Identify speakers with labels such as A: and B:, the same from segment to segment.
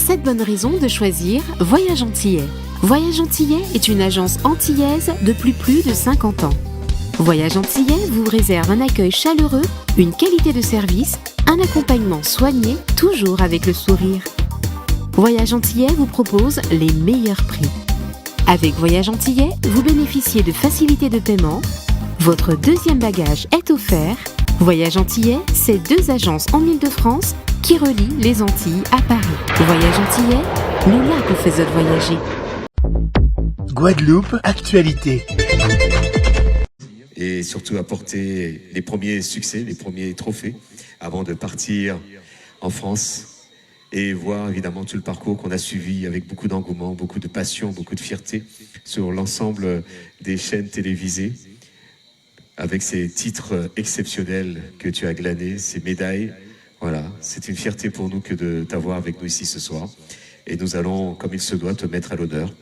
A: 7 bonnes raisons de choisir Voyage Antillais. Voyage Antillais est une agence antillaise depuis plus de 50 ans. Voyage Antillais vous réserve un accueil chaleureux, une qualité de service, un accompagnement soigné, toujours avec le sourire. Voyage Antillais vous propose les meilleurs prix. Avec Voyage Antillais, vous bénéficiez de facilités de paiement. Votre deuxième bagage est offert. Voyage Antillais, c'est 2 agences en Île-de-France qui relient les Antilles à Paris. Voyage Antillais, nous là vous faisons voyager.
B: Guadeloupe, actualité.
C: Et surtout apporter les premiers succès, les premiers trophées avant de partir en France et voir évidemment tout le parcours qu'on a suivi avec beaucoup d'engouement, beaucoup de passion, beaucoup de fierté sur l'ensemble des chaînes télévisées avec ces titres exceptionnels que tu as glanés, ces médailles. Voilà, c'est une fierté pour nous que de t'avoir avec nous ici ce soir. Et nous allons, comme il se doit, te mettre à l'honneur.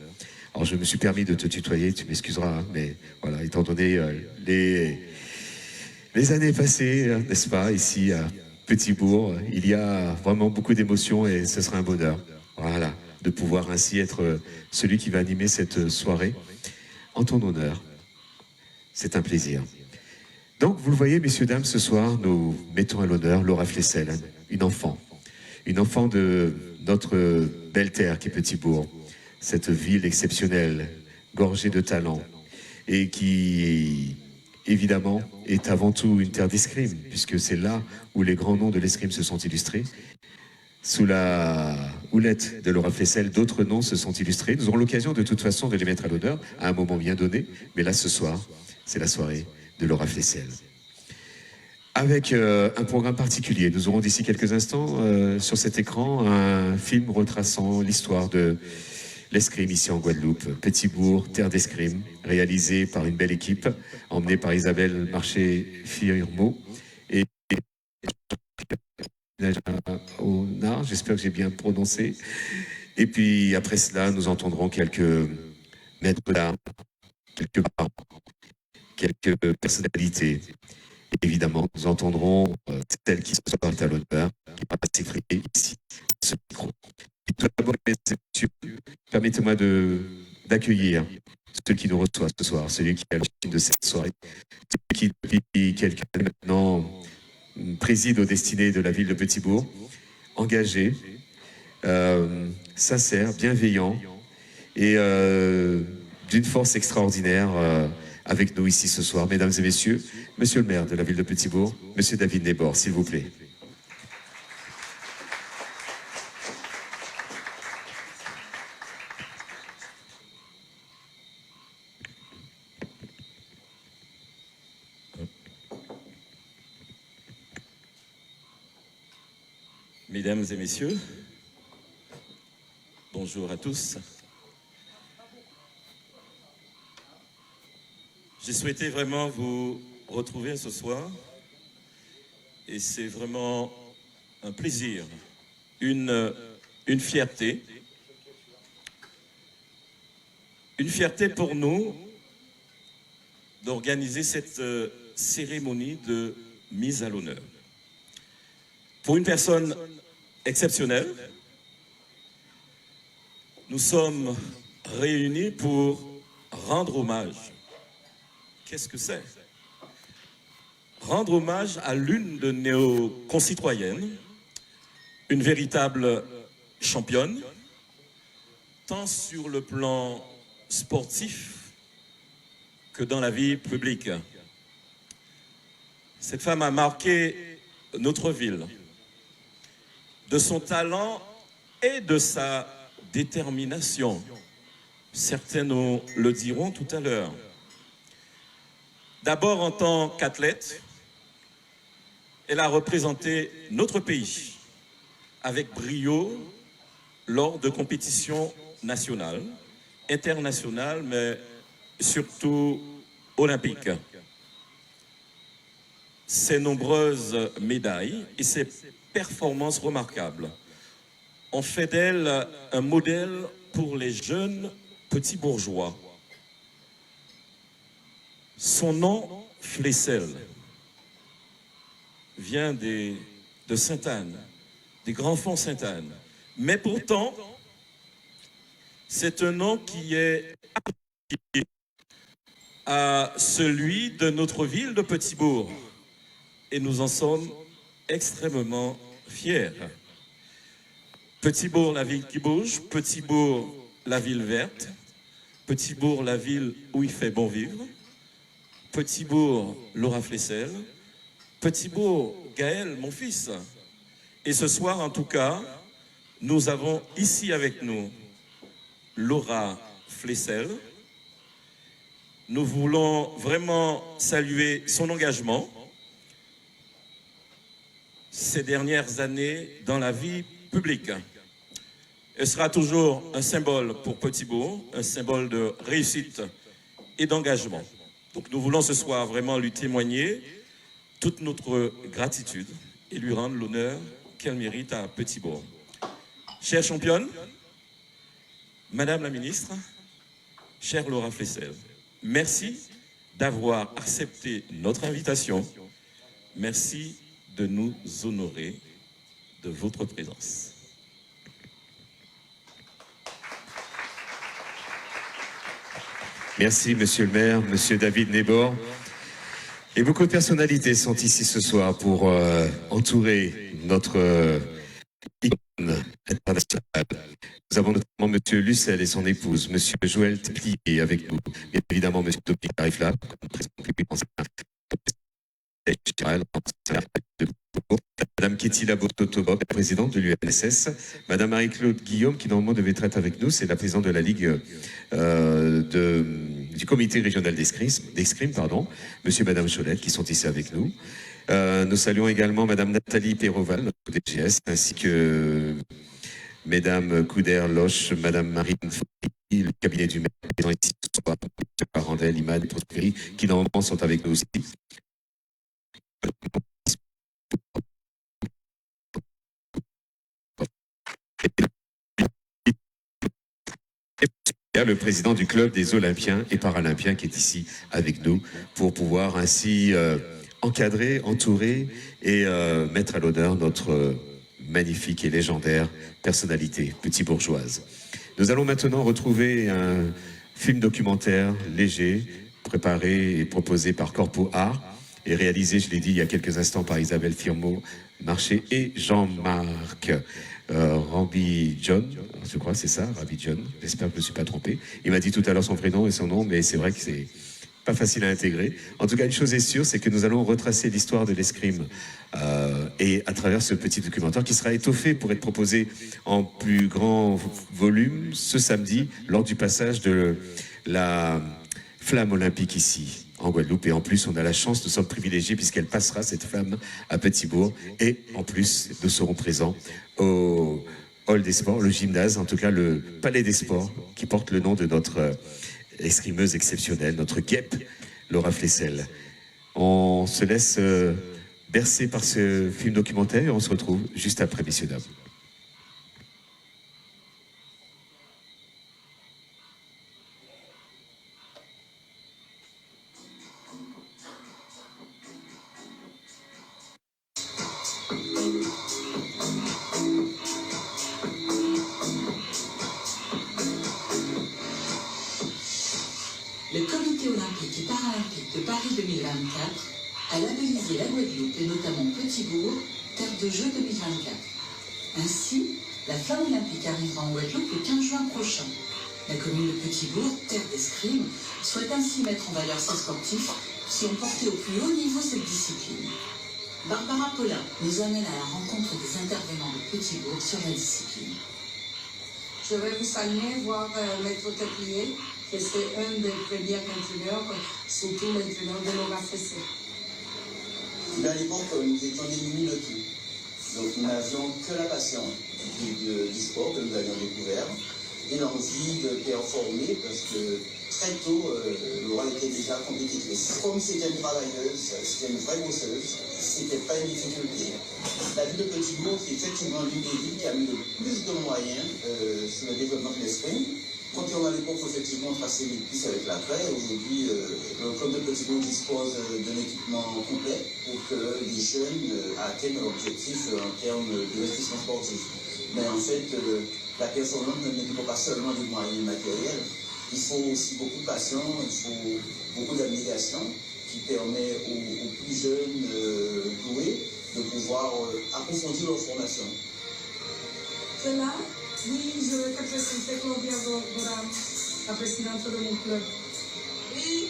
C: Alors je me suis permis de te tutoyer, tu m'excuseras, hein, mais voilà, étant donné les années passées, n'est-ce pas, ici à Petit-Bourg, il y a vraiment beaucoup d'émotions et ce sera un bonheur, voilà, de pouvoir ainsi être celui qui va animer cette soirée en ton honneur. C'est un plaisir. Donc, vous le voyez, messieurs, dames, ce soir, nous mettons à l'honneur Laura Flessel, une enfant de notre belle terre qui est Petit-Bourg, cette ville exceptionnelle, gorgée de talent, et qui, évidemment, est avant tout une terre d'escrime, puisque c'est là où les grands noms de l'escrime se sont illustrés. Sous la houlette de Laura Flessel, d'autres noms se sont illustrés. Nous aurons l'occasion de toute façon de les mettre à l'honneur à un moment bien donné, mais là, ce soir, c'est la soirée de Laura Flessel. Avec un programme particulier. Nous aurons d'ici quelques instants sur cet écran un film retraçant l'histoire de l'escrime ici en Guadeloupe. Petit-Bourg, terre d'escrime, réalisé par une belle équipe, emmenée par Isabelle Marché-Firmo et au Nard, j'espère que j'ai bien prononcé. Et puis après cela, nous entendrons quelques maîtres d'art, quelques parents, quelques personnalités. Et évidemment, nous entendrons celles qui se sont à l'honneur, qui va s'exprimer ici, ce micro. Et tout d'abord, mesdames et messieurs, permettez-moi d'accueillir celui qui nous reçoit ce soir, celui qui est à l'origine de cette soirée, celui qui, depuis quelques années maintenant, préside aux destinées de la ville de Petit-Bourg, engagé, sincère, bienveillant et d'une force extraordinaire avec nous ici ce soir. Mesdames et messieurs, monsieur le maire de la ville de Petit-Bourg, monsieur David Nebor, s'il vous plaît.
D: Mesdames et messieurs, bonjour à tous. J'ai souhaité vraiment vous retrouver ce soir et c'est vraiment un plaisir, une fierté. Une fierté pour nous d'organiser cette cérémonie de mise à l'honneur. Pour une personne exceptionnelle, nous sommes réunis pour rendre hommage. Qu'est-ce que c'est? Rendre hommage à l'une de nos concitoyennes, une véritable championne, tant sur le plan sportif que dans la vie publique. Cette femme a marqué notre ville de son talent et de sa détermination. Certains nous le diront tout à l'heure. D'abord en tant qu'athlète, elle a représenté notre pays avec brio lors de compétitions nationales, internationales, mais surtout olympiques. Ses nombreuses médailles et ses performances remarquables ont fait d'elle un modèle pour les jeunes petits bourgeois. Son nom, Flessel, vient de Sainte-Anne, des Grands Fonds Sainte-Anne, Mais pourtant, c'est un nom qui est associé à celui de notre ville de Petit-Bourg. Et nous en sommes extrêmement fiers. Petit-Bourg, la ville qui bouge. Petit-Bourg, la ville verte. Petit-Bourg, la ville où il fait bon vivre. Petit-Bourg, Laura Flessel. Petit-Bourg, Gaël, mon fils. Et ce soir, en tout cas, nous avons ici avec nous Laura Flessel. Nous voulons vraiment saluer son engagement ces dernières années dans la vie publique. Elle sera toujours un symbole pour Petit-Bourg, un symbole de réussite et d'engagement. Donc nous voulons ce soir vraiment lui témoigner toute notre gratitude et lui rendre l'honneur qu'elle mérite à Petit-Bourg. Chère championne, Madame la ministre, chère Laura Flessel, merci d'avoir accepté notre invitation. Merci de nous honorer de votre présence.
C: Merci, Monsieur le maire, Monsieur David Nebor. Et beaucoup de personnalités sont ici ce soir pour entourer notre icône internationale. Nous avons notamment Monsieur Lucel et son épouse, Monsieur Joël Teplier avec nous, et évidemment Monsieur Dominique Tarifla, Madame Ketty Labot-Totoboc, la présidente de l'UNSS, Madame Marie-Claude Guillaume, qui normalement devait être avec nous, c'est la présidente de la Ligue du comité régional d'escrime, Monsieur et Madame Cholette, qui sont ici avec nous. Nous saluons également Madame Nathalie Perroval, notre DGS, ainsi que Mesdames Couder-Loche, Madame Marine Foury, le cabinet du maire, présent ici ce soir, M. Parandel, Imad et Prosperi, qui normalement sont avec nous aussi. Le président du club des Olympiens et Paralympiens qui est ici avec nous pour pouvoir ainsi encadrer, entourer et mettre à l'honneur notre magnifique et légendaire personnalité petit-bourgeoise. Nous allons maintenant retrouver un film documentaire léger, préparé et proposé par Corpo Art et réalisé, je l'ai dit il y a quelques instants, par Isabelle Firmo-Marché et Jean-Marc Rambi John, je crois c'est ça, Rambi John, j'espère que je ne me suis pas trompé. Il m'a dit tout à l'heure son prénom et son nom, mais c'est vrai que c'est pas facile à intégrer. En tout cas, une chose est sûre, c'est que nous allons retracer l'histoire de l'escrime et à travers ce petit documentaire qui sera étoffé pour être proposé en plus grand volume ce samedi lors du passage de la flamme olympique ici en Guadeloupe. Et en plus, on a la chance, nous sommes privilégiés puisqu'elle passera, cette flamme, à Petit-Bourg. Et en plus, nous serons présents au hall des sports, le gymnase, en tout cas le palais des sports, qui porte le nom de notre escrimeuse exceptionnelle, notre guêpe, Laura Flessel. On se laisse bercer par ce film documentaire et on se retrouve juste après, messieurs, dames.
B: Le Comité olympique et paralympique de Paris 2024 a labellisé la Guadeloupe et notamment Petit-Bourg terre de jeux 2024. Ainsi, la flamme olympique arrivera en Guadeloupe le 15 juin prochain. La commune de Petit-Bourg, terre d'escrime, souhaite ainsi mettre en valeur ses sportifs qui ont porté au plus haut niveau cette discipline. Barbara Paulin nous amène à la rencontre des intervenants de Petit-Bourg sur la discipline.
E: Je vais vous saluer, voir Maître Teplier, qui c'est un des premiers entraîneurs, surtout l'entraîneur de Laura Flessel.
F: À l'époque, nous étions démunis de tout. Donc nous n'avions que la passion du sport que nous avions découvert et l'envie de performer parce que très tôt, Laura était déjà compétitrice. Comme c'était une travailleuse, c'était une vraie bosseuse, c'était pas une difficulté. La ville de Petit-Bourg, c'est effectivement l'une des villes qui a mis le plus de moyens sur le développement de l'escrime. Contrairement à l'époque, effectivement, on traçait les pistes avec la craie. Aujourd'hui, le club de Petit Bourg dispose d'un équipement complet pour que les jeunes atteignent l'objectif en termes d'investissement sportif. Mais en fait, la performance ne dépend pas seulement des moyens matériels. Il faut aussi beaucoup de passion, il faut beaucoup d'abnégation qui permet aux plus jeunes doués de pouvoir approfondir leur formation.
E: Là, oui, je représente Claudia Doram, la présidente de mon club.
B: Et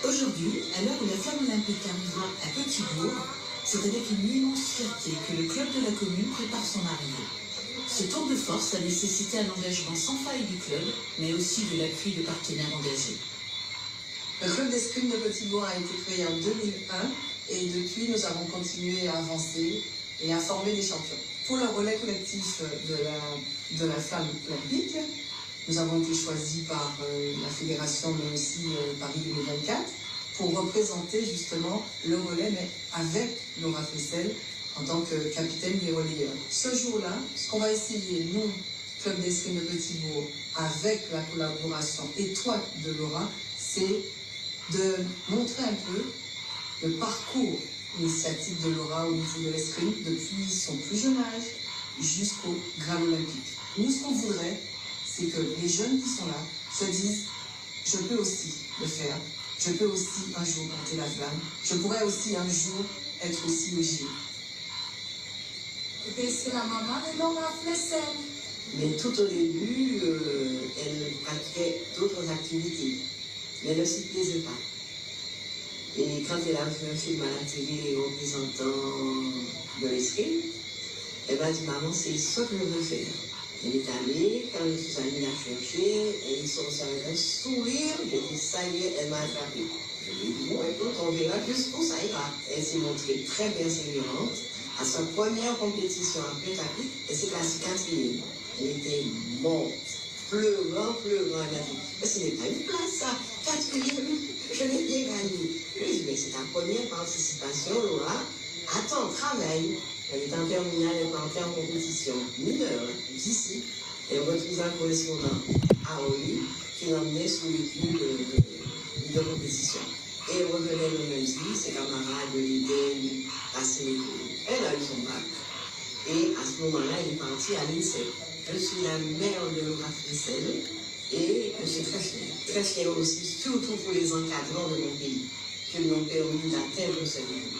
B: aujourd'hui, à l'heure où la flamme olympique arrivera à Petit-Bourg, c'est avec une immense fierté que le club de la commune prépare son arrivée. Ce tour de force a nécessité un engagement sans faille du club, mais aussi de l'appui de partenaires engagés.
G: Le club d'escrime de Petit-Bourg a été créé en 2001 et depuis nous avons continué à avancer et à former des champions. Pour le relais collectif de la flamme olympique, nous avons été choisis par la fédération mais aussi Paris 2024 pour représenter justement le relais mais avec Laura Flessel en tant que capitaine des relayeurs. Ce jour-là, ce qu'on va essayer, nous, Club d'escrime de Petit-Bourg, avec la collaboration étroite de Laura, c'est de montrer un peu le parcours initiative de Laura au niveau de l'escrime depuis son plus jeune âge jusqu'au grade olympique. Nous, ce qu'on voudrait, c'est que les jeunes qui sont là se disent « je peux aussi le faire, je peux aussi un jour porter la flamme, je pourrais aussi un jour être aussi au JO ».
E: C'est la maman de Laura Flessel.
H: Mais tout au début, elle pratiquait d'autres activités, mais elle ne s'y plaisait pas. Et quand elle a fait un film à la télé représentant de l'escrime, elle m'a dit, maman, c'est ça que je veux faire. Elle est allée, quand je suis allée la chercher, elle est sortie avec un sourire, j'ai dit, ça y est, elle m'a attrapé. Je lui ai dit, bon, écoute, on verra jusqu'où ça ira. Elle s'est montrée très persévérante. À sa première compétition après tapis, elle s'est classée 4e. Elle était morte, pleurant. Elle a dit, mais ce n'est pas une place, ça. 4e, je l'ai bien gagné. Je lui ai dit, mais c'est ta première participation, Laura. Attends, travaille. Elle est en terminale, elle va entrer en compétition mineure, d'ici. Elle retrouve un correspondant à Oli qui l'emmenait sous l'équipe de compétition. Et elle revenait le lundi, ses camarades l'aidaient à passer les cours. Elle a eu son bac. Et à ce moment-là, elle est partie à l'INSEP. Je suis la mère de Laura Flessel et je suis très fière aussi, surtout pour les encadrants de mon pays, qui m'ont permis d'atteindre ce niveau.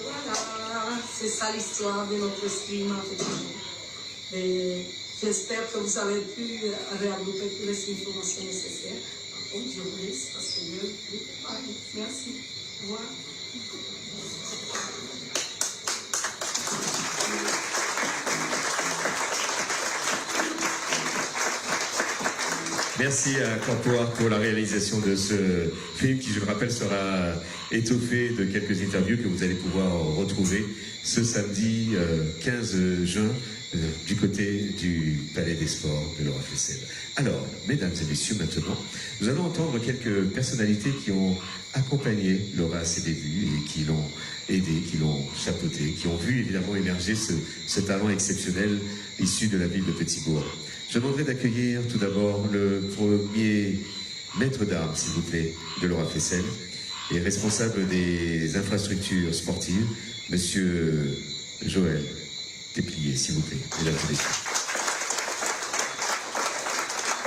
E: Voilà, c'est ça l'histoire de notre escrime en fait. Et j'espère que vous avez pu réagrouper toutes les informations nécessaires. Par contre, je vous laisse parce que je vais parler. Merci. Au revoir.
C: Merci à Campoir pour la réalisation de ce film qui, je le rappelle, sera étoffé de quelques interviews que vous allez pouvoir retrouver ce samedi 15 juin du côté du Palais des Sports de Laura Flessel. Alors, mesdames et messieurs, maintenant, nous allons entendre quelques personnalités qui ont accompagné Laura à ses débuts et qui l'ont aidé, qui l'ont chapeauté, qui ont vu évidemment émerger ce talent exceptionnel issu de la ville de Petit-Bourg. Je demanderai d'accueillir tout d'abord le premier maître d'armes, s'il vous plaît, de Laura Flessel, et responsable des infrastructures sportives, monsieur Joël Teplier, s'il vous plaît, mesdames et messieurs.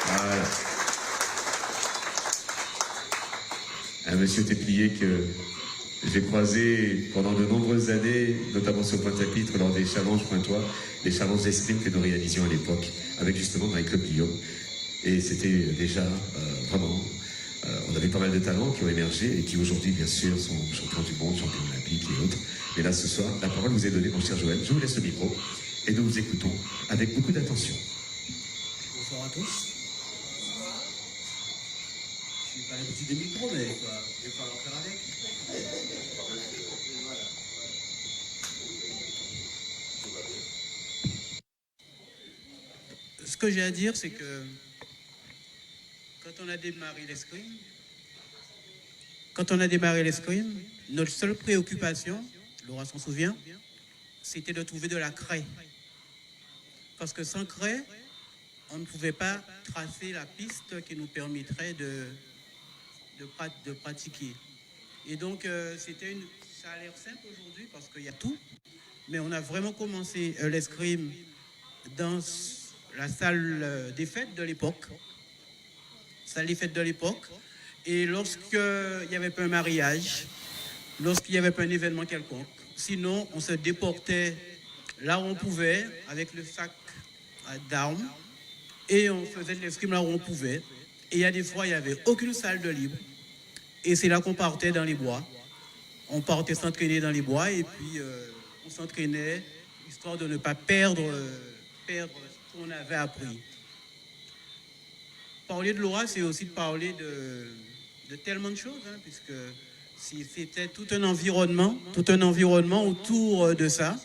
C: Voilà. Un monsieur Teplier que j'ai croisé pendant de nombreuses années, notamment sur Pointe-à-Pitre, lors des challenges pointois, les challenges d'escrime que nous réalisions à l'époque, avec justement Marie-Claude Guillaume. Et c'était déjà vraiment, on avait pas mal de talents qui ont émergé et qui aujourd'hui, bien sûr, sont champions du monde, champions olympiques et autres. Et là, ce soir, la parole vous est donnée, mon cher Joël. Je vous laisse le micro et nous vous écoutons avec beaucoup d'attention.
I: Bonsoir à tous. Je suis pas l'habitude des micros, mais il va falloir faire avec. Ce que j'ai à dire, c'est que quand on a démarré l'escrime, notre seule préoccupation, Laura s'en souvient, c'était de trouver de la craie. Parce que sans craie, on ne pouvait pas tracer la piste qui nous permettrait de pratiquer. Et donc, ça a l'air simple aujourd'hui parce qu'il y a tout, mais on a vraiment commencé l'escrime dans la salle des fêtes de l'époque. Et lorsqu'il n'y avait pas un mariage, lorsqu'il n'y avait pas un événement quelconque, sinon on se déportait là où on pouvait avec le sac d'armes et on faisait de l'escrime là où on pouvait. Et il y a des fois, il n'y avait aucune salle de libre. Et c'est là qu'on partait dans les bois. On partait s'entraîner dans les bois et puis on s'entraînait histoire de ne pas perdre ce qu'on avait appris. Parler de Laura, c'est aussi de parler de tellement de choses, hein, puisque c'était tout un environnement autour de ça.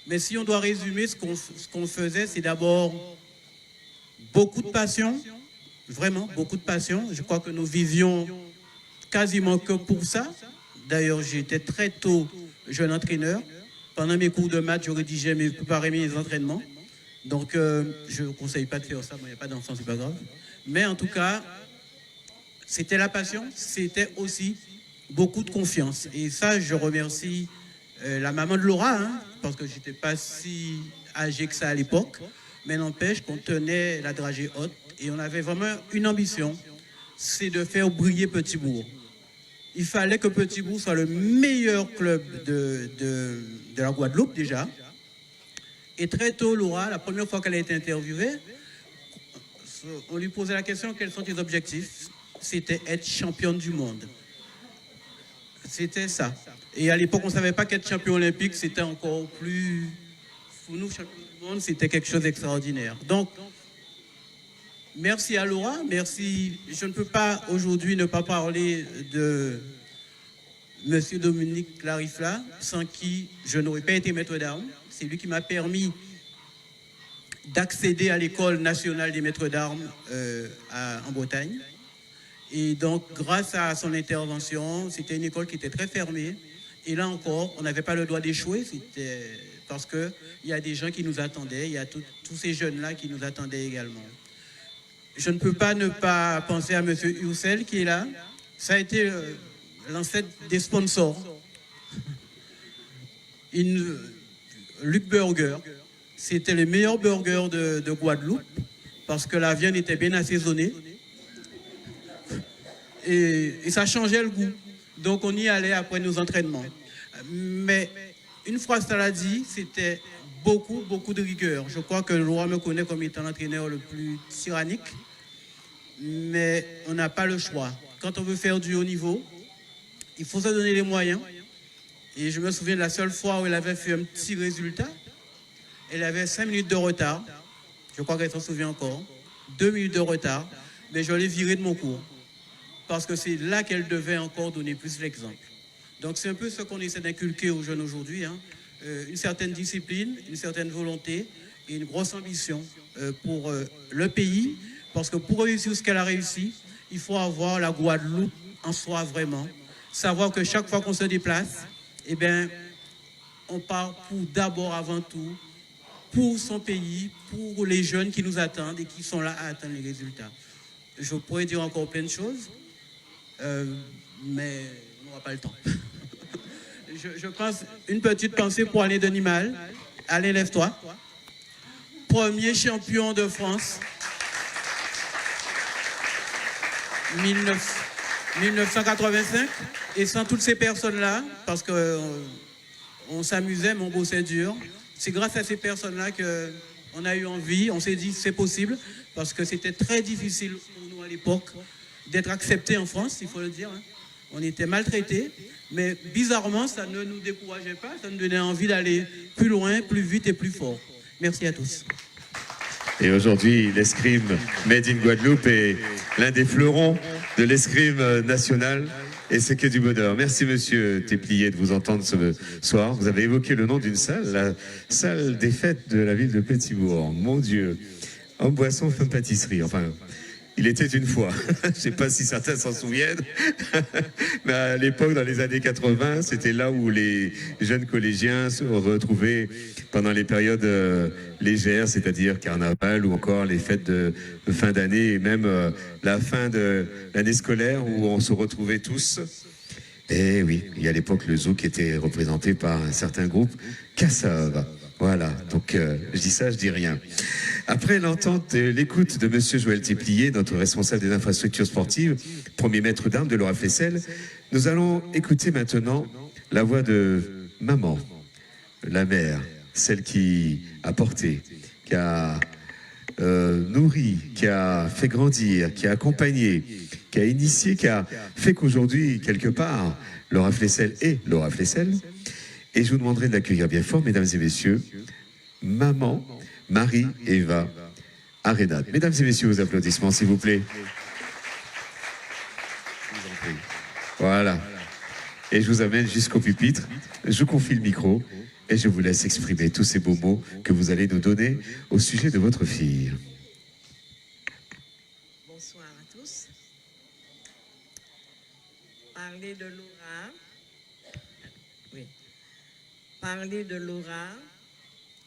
I: Mais si on doit résumer ce qu'on faisait, c'est d'abord beaucoup de passion, vraiment beaucoup de passion. Je crois que nous vivions quasiment que pour ça. D'ailleurs, j'étais très tôt jeune entraîneur. Pendant mes cours de maths, je rédigeais, préparais mes entraînements. Donc, je ne conseille pas de faire ça. Il n'y a pas d'enfant, c'est pas grave. Mais en tout cas, c'était la passion, c'était aussi beaucoup de confiance. Et ça, je remercie la maman de Laura, hein, parce que je n'étais pas si âgé que ça à l'époque. Mais n'empêche qu'on tenait la dragée haute et on avait vraiment une ambition, c'est de faire briller Petit-Bourg. Il fallait que Petit-Bourg soit le meilleur club de la Guadeloupe déjà. Et très tôt, Laura, la première fois qu'elle a été interviewée, on lui posait la question, quels sont tes objectifs? C'était être championne du monde. C'était ça. Et à l'époque, on ne savait pas qu'être champion olympique, c'était encore plus... Pour nous, champion du monde, c'était quelque chose d'extraordinaire. Donc, merci à Laura, merci. Je ne peux pas aujourd'hui ne pas parler de M. Dominique Larifla, sans qui je n'aurais pas été maître d'armes. C'est lui qui m'a permis d'accéder à l'école nationale des maîtres d'armes en Bretagne. Et donc, grâce à son intervention, c'était une école qui était très fermée. Et là encore, on n'avait pas le droit d'échouer, c'était parce qu'il y a des gens qui nous attendaient, il y a tous ces jeunes-là qui nous attendaient également. Je ne peux pas ne pas penser à M. Ursel qui est là. Ça a été l'ancêtre des sponsors. Luc Burger, c'était le meilleur burger de Guadeloupe parce que la viande était bien assaisonnée et ça changeait le goût. Donc on y allait après nos entraînements. Mais une fois cela dit, c'était beaucoup de rigueur. Je crois que Laura me connaît comme étant l'entraîneur le plus tyrannique, mais on n'a pas le choix. Quand on veut faire du haut niveau, il faut se donner les moyens. Et je me souviens de la seule fois où elle avait fait un petit résultat. Elle avait 5 minutes de retard. Je crois qu'elle s'en souvient encore. 2 minutes de retard. Mais je l'ai virée de mon cours. Parce que c'est là qu'elle devait encore donner plus l'exemple. Donc c'est un peu ce qu'on essaie d'inculquer aux jeunes aujourd'hui. Hein. Une certaine discipline, une certaine volonté et une grosse ambition pour le pays. Parce que pour réussir ce qu'elle a réussi, il faut avoir la Guadeloupe en soi vraiment. Savoir que chaque fois qu'on se déplace, eh bien, on part pour d'abord, avant tout, pour son pays, pour les jeunes qui nous attendent et qui sont là à atteindre les résultats. Je pourrais dire encore plein de choses, mais on n'aura pas le temps. Je pense une petite pensée pour Alain Denimal. Alain, lève-toi. Premier champion de France. 1985. Et sans toutes ces personnes-là, parce qu'on s'amusait, mais on bossait dur, c'est grâce à ces personnes-là qu'on a eu envie, on s'est dit c'est possible, parce que c'était très difficile pour nous à l'époque d'être acceptés en France, il faut le dire. Hein. On était maltraités, mais bizarrement, ça ne nous décourageait pas, ça nous donnait envie d'aller plus loin, plus vite et plus fort. Merci à tous.
C: Et aujourd'hui, l'escrime Made in Guadeloupe est l'un des fleurons de l'escrime national. Et c'est que du bonheur. Merci Monsieur Téplier de vous entendre ce soir. Vous avez évoqué le nom d'une salle, la salle des fêtes de la ville de Petit-Bourg. Mon Dieu, en boisson, fin pâtisserie. Enfin, Il était une fois. Je ne sais pas si certains s'en souviennent, mais à l'époque, dans les années 80, c'était là où les jeunes collégiens se retrouvaient pendant les périodes légères, c'est-à-dire carnaval ou encore les fêtes de fin d'année et même la fin de l'année scolaire où on se retrouvait tous. Et oui, il y a à l'époque le zouk était représenté par un certain groupe, Cassave. Voilà, donc je dis ça, je dis rien. Après l'entente et l'écoute de Monsieur Joël Tiplier, notre responsable des infrastructures sportives, premier maître d'armes de Laura Flessel, nous allons écouter maintenant la voix de maman, la mère, celle qui a porté, qui a nourri, qui a fait grandir, qui a accompagné, qui a initié, qui a fait qu'aujourd'hui, quelque part, Laura Flessel est Laura Flessel. Et je vous demanderai de l'accueillir bien fort, mesdames et messieurs, maman Marie-Eva Arénade. Mesdames et messieurs, vos applaudissements, s'il vous plaît. Voilà. Et je vous amène jusqu'au pupitre. Je confie le micro et je vous laisse exprimer tous ces beaux mots que vous allez nous donner au sujet de votre fille.
H: Bonsoir à tous. Parler de Laura. Oui. Parler de Laura,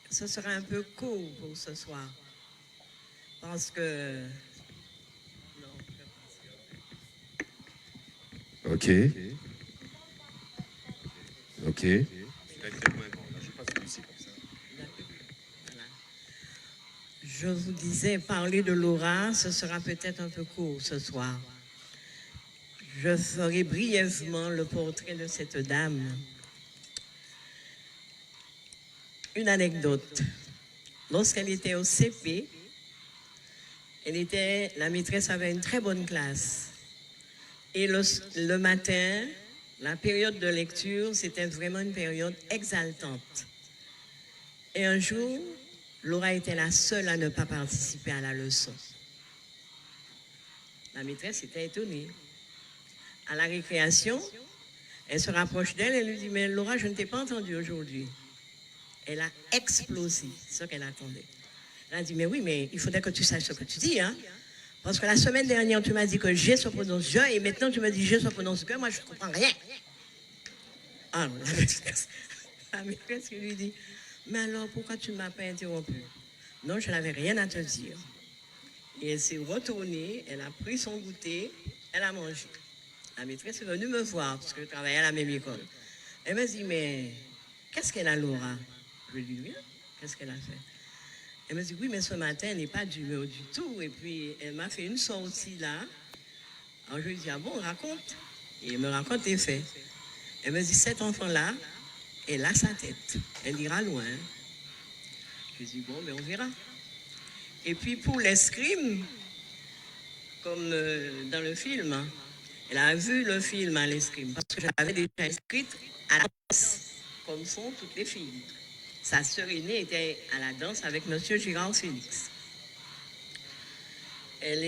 H: ce sera un peu court pour ce soir. Parce que...
C: Ok. Ok.
H: Je vous disais, parler de Laura, ce sera peut-être un peu court ce soir. Je ferai brièvement le portrait de cette dame. Une anecdote. Lorsqu'elle était au CP, la maîtresse avait une très bonne classe. Et le matin, la période de lecture, c'était vraiment une période exaltante. Et un jour, Laura était la seule à ne pas participer à la leçon. La maîtresse était étonnée. À la récréation, elle se rapproche d'elle et lui dit « Mais Laura, je ne t'ai pas entendue aujourd'hui. » Elle a explosé ce qu'elle attendait. Elle a dit, mais oui, mais il faudrait que tu saches ce que tu dis, hein. Parce que la semaine dernière, tu m'as dit que G se prononce je, et maintenant tu me dis G se prononce que, moi je ne comprends rien. Ah, la maîtresse lui dit, mais alors pourquoi tu ne m'as pas interrompu? Non, je n'avais rien à te dire. Et elle s'est retournée, elle a pris son goûter, elle a mangé. La maîtresse est venue me voir, parce que je travaillais à la même école. Elle m'a dit, mais qu'est-ce qu'elle a, Laura? Je lui ai dit, oui, qu'est-ce qu'elle a fait? Elle m'a dit, oui, mais ce matin, elle n'est pas d'humeur du tout. Et puis, elle m'a fait une sortie là. Alors, je lui ai dit, ah bon, raconte. Et elle me raconte les faits. Elle me dit, cet enfant-là, elle a sa tête. Elle ira loin. Je lui ai dit, bon, mais on verra. Et puis, pour l'escrime, comme dans le film, elle a vu le film à l'escrime. Parce que j'avais déjà inscrite à la danse, comme font toutes les filles. Sa sœur aînée était à la danse avec M. Girard Félix.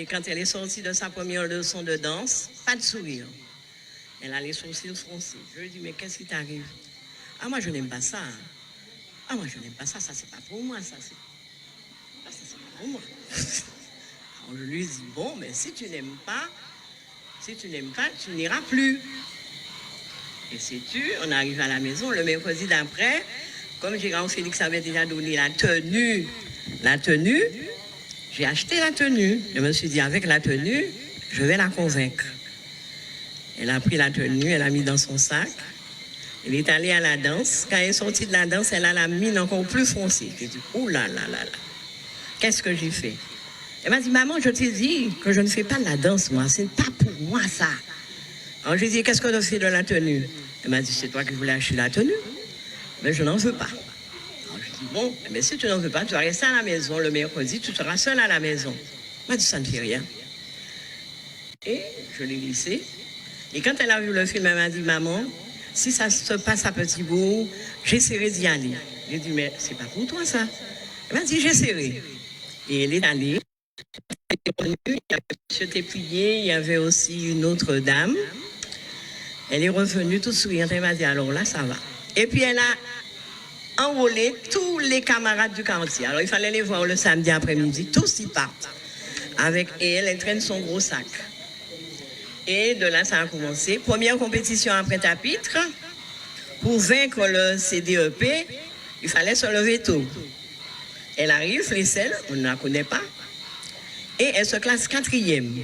H: Quand elle est sortie de sa première leçon de danse, pas de sourire. Elle a les sourcils froncés. Je lui ai dit, mais qu'est-ce qui t'arrive? Ah, moi, je n'aime pas ça. Ah, moi, je n'aime pas ça. Ça, c'est pas pour moi. Ça, c'est pas pour moi. Alors, je lui ai dit, bon, mais si tu n'aimes pas, tu n'iras plus. Et sais-tu, on arrive à la maison le mercredi d'après. Comme Gérard Félix avait déjà donné la tenue, j'ai acheté la tenue. Je me suis dit, avec la tenue, je vais la convaincre. Elle a pris la tenue, elle l'a mis dans son sac. Elle est allée à la danse. Quand elle est sortie de la danse, elle a la mine encore plus foncée. J'ai dit, oh là là là là, qu'est-ce que j'ai fait? Elle m'a dit, maman, je t'ai dit que je ne fais pas de la danse, moi. C'est pas pour moi, ça. Alors, j'ai dit, qu'est-ce que tu fais de la tenue? Elle m'a dit, c'est toi qui voulais acheter la tenue. Mais je n'en veux pas. Alors, je dis, bon, mais si tu n'en veux pas, tu vas rester à la maison le mercredi, tu seras seule à la maison. Elle m'a dit, ça ne fait rien. Et je l'ai laissée. Et quand elle a vu le film, elle m'a dit, maman, si ça se passe à Petit-Bourg, j'essaierai d'y aller. J'ai dit, mais c'est pas pour toi, ça. Elle m'a dit, j'essaierai. Et elle est allée. Il y avait M. Téplier, il y avait aussi une autre dame. Elle est revenue toute souriante. Elle m'a dit, alors là, ça va. Et puis elle a enrôlé tous les camarades du quartier. Alors il fallait les voir le samedi après-midi, tous y partent. Et elle traîne son gros sac. Et de là, ça a commencé. Première compétition après tapitre. Pour vaincre le CDEP, il fallait se lever tôt. Elle arrive, Flessel, on ne la connaît pas. Et elle se classe 4e.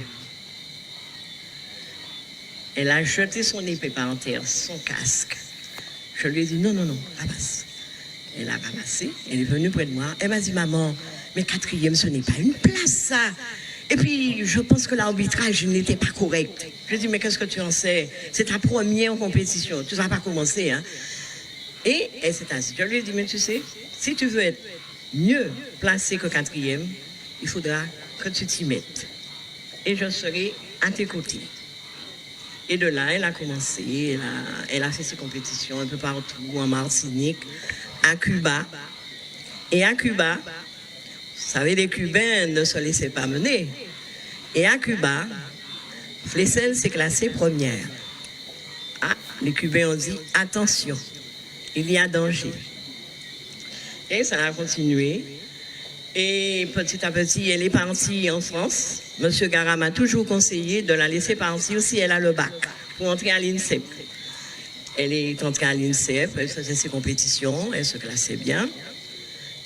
H: Elle a jeté son épée par terre, son casque. Je lui ai dit, non, ramasse. Elle a ramassé, elle est venue près de moi. Elle m'a dit, maman, mais 4e, ce n'est pas une place, ça. Et puis, je pense que l'arbitrage n'était pas correct. Je lui ai dit, mais qu'est-ce que tu en sais? C'est ta première compétition, tu ne vas pas commencer. Hein? Et elle s'est assise. Je lui ai dit, mais tu sais, si tu veux être mieux placé que 4e, il faudra que tu t'y mettes. Et je serai à tes côtés. Et de là, elle a commencé, elle a fait ses compétitions un peu partout, en Martinique, à Cuba. Et à Cuba, vous savez, les Cubains ne se laissaient pas mener. Et à Cuba, Flessel s'est classée première. Ah, les Cubains ont dit, attention, il y a danger. Et ça a continué. Et petit à petit, elle est partie en France. Monsieur Gara m'a toujours conseillé de la laisser partir si elle a le bac pour entrer à l'INSEP. Elle est entrée à l'INSEP, elle faisait ses compétitions, elle se classait bien.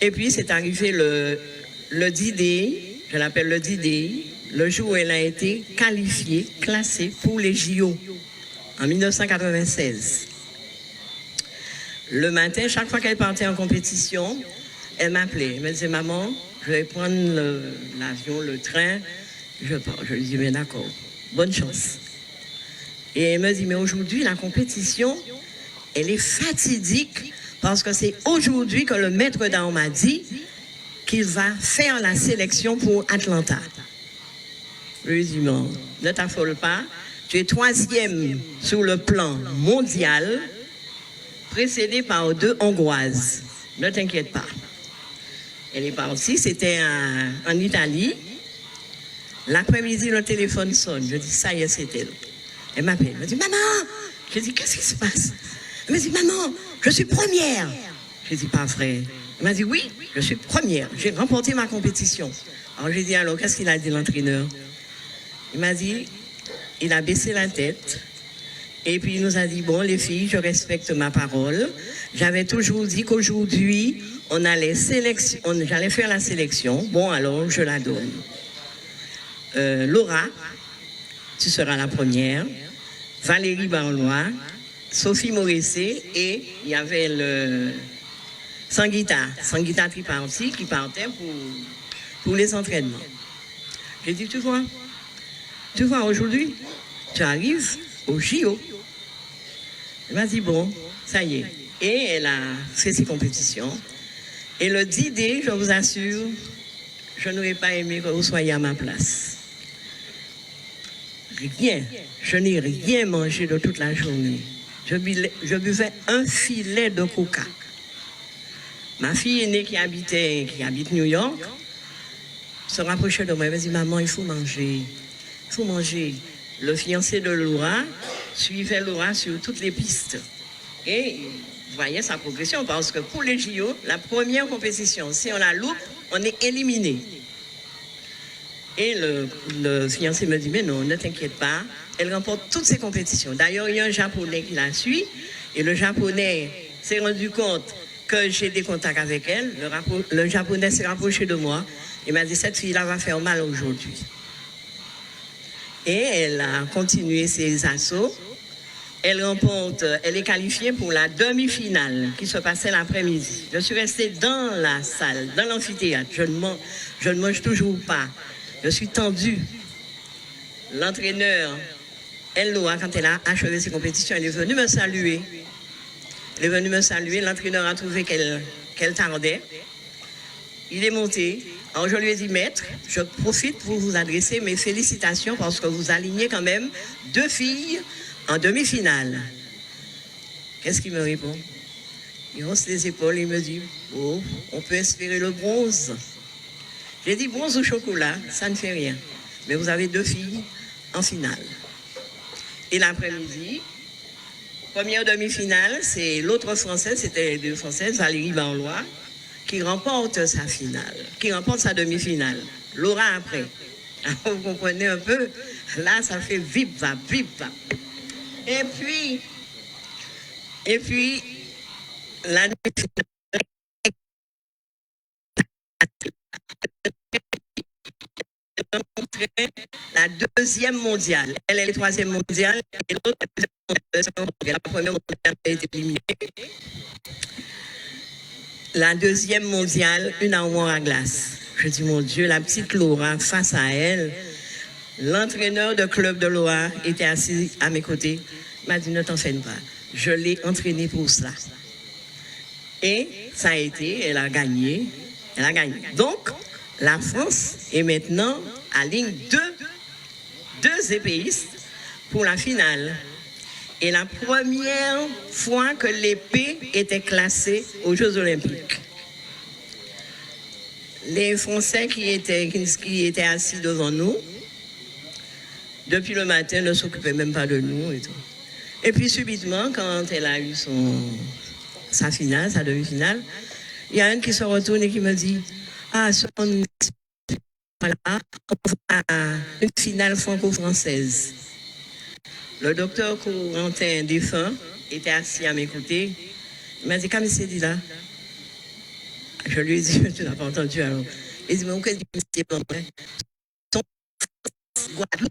H: Et puis, c'est arrivé le D-Day, je l'appelle le D-Day, le jour où elle a été qualifiée, classée pour les JO en 1996. Le matin, chaque fois qu'elle partait en compétition, elle m'appelait, elle me disait, maman, je vais prendre l'avion, le train, je pars. Je lui dis, mais d'accord, bonne chance. Et elle me dit, mais aujourd'hui, la compétition, elle est fatidique parce que c'est aujourd'hui que le maître d'armes m'a dit qu'il va faire la sélection pour Atlanta. Je lui dis, non, ne t'affole pas, tu es 3e sur le plan mondial, précédée par 2 Hongroises. Ne t'inquiète pas. Elle est partie, c'était en Italie. L'après-midi, le téléphone sonne. Je dis, ça y est, c'est elle. Elle m'appelle, elle me dit, maman. Je dis, qu'est-ce qui se passe? Elle me dit, maman, je suis première. Je dis, pas vrai. Elle m'a dit, oui, je suis première. J'ai remporté ma compétition. Alors j'ai dit, alors, qu'est-ce qu'il a dit l'entraîneur? Il m'a dit, il a baissé la tête. Et puis il nous a dit, bon, les filles, je respecte ma parole. J'avais toujours dit qu'aujourd'hui, j'allais faire la sélection. Bon, alors, je la donne. Laura, tu seras la première. Valérie Barlois, Sophie Moressé et il y avait le Sanguita Triparti qui partait pour les entraînements. J'ai dit, tu vois, aujourd'hui, tu arrives au JO. Elle m'a dit, bon, ça y est. Et elle a fait ses compétitions. Et le D-Day, je vous assure, je n'aurais pas aimé que vous soyez à ma place. Rien. Je n'ai rien mangé de toute la journée. Je buvais un filet de coca. Ma fille aînée qui habite New York se rapprochait de moi. Elle me dit, maman, il faut manger. Il faut manger. Le fiancé de Laura suivait Laura sur toutes les pistes. Et vous voyez sa progression parce que pour les JO, la première compétition, si on la loupe, on est éliminé. Et le fiancé me dit, mais non, ne t'inquiète pas, elle remporte toutes ses compétitions. D'ailleurs, il y a un Japonais qui la suit, et le Japonais s'est rendu compte que j'ai des contacts avec elle. Le Japonais s'est rapproché de moi, il m'a dit, cette fille-là va faire mal aujourd'hui. Et elle a continué ses assauts. Elle est qualifiée pour la demi-finale qui se passait l'après-midi. Je suis restée dans la salle, dans l'amphithéâtre. Je ne mange toujours pas. Je suis tendue. L'entraîneur, Laura, quand elle a achevé ses compétitions, elle est venue me saluer. Elle est venue me saluer. L'entraîneur a trouvé qu'elle tardait. Il est monté. Alors je lui ai dit, maître, je profite pour vous adresser mes félicitations parce que vous alignez quand même 2 filles en demi-finale. Qu'est-ce qu'il me répond? Il hausse les épaules, il me dit, oh, on peut espérer le bronze. J'ai dit, bronze ou chocolat, ça ne fait rien. Mais vous avez 2 filles en finale. Et l'après-midi, première demi-finale, c'est l'autre Française, c'était les 2 Françaises, Valérie Barlois, qui remporte sa finale, qui remporte sa demi-finale. Laura après. Vous comprenez un peu? Là, ça fait vip, va, vip, va. Et puis, la la deuxième mondiale. Elle est la troisième mondiale et l'autre est la deuxième mondiale. La première mondiale a été éliminée. La deuxième mondiale, une armoire à glace. Je dis, mon Dieu, la petite Laura, face à elle, l'entraîneur de club de Laura était assis à mes côtés. Il m'a dit, ne t'en fais pas. Je l'ai entraînée pour cela. Et ça a été, elle a gagné. Elle a gagné. Donc, la France est maintenant à ligne deux épéistes pour la finale. Et la première fois que l'épée était classée aux Jeux Olympiques. Les Français qui étaient assis devant nous, depuis le matin, ne s'occupaient même pas de nous. Et puis subitement, quand elle a eu sa finale, sa demi-finale, il y a un qui se retourne et qui me dit « Ah, voilà, on va une finale franco-française. » Le docteur Corentin défunt était assis à mes côtés. Il m'a dit, qu'est-ce que c'est dit là? Je lui ai dit, tu n'as pas entendu alors. Il dit, mais qu'est-ce que c'est pour moi? Guadeloupe.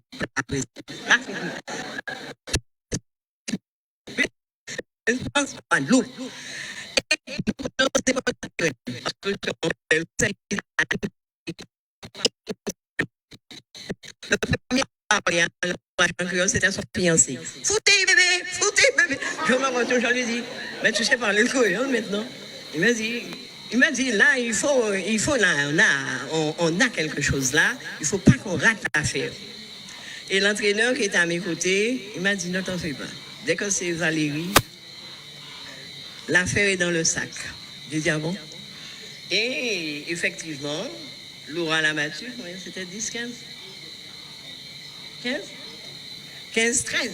H: Le premier c'était son fiancé. Foutez bébé. Je me retourne, je lui dis, mais tu sais parler le créole maintenant. Il m'a dit, là, il faut là, on a quelque chose là, il ne faut pas qu'on rate l'affaire. Et l'entraîneur qui était à mes côtés, il m'a dit, ne t'en fais pas. Dès que c'est Valérie, l'affaire est dans le sac. J'ai dit, ah bon? Et effectivement, Laura l'a battu, c'était 10-15. 15-13.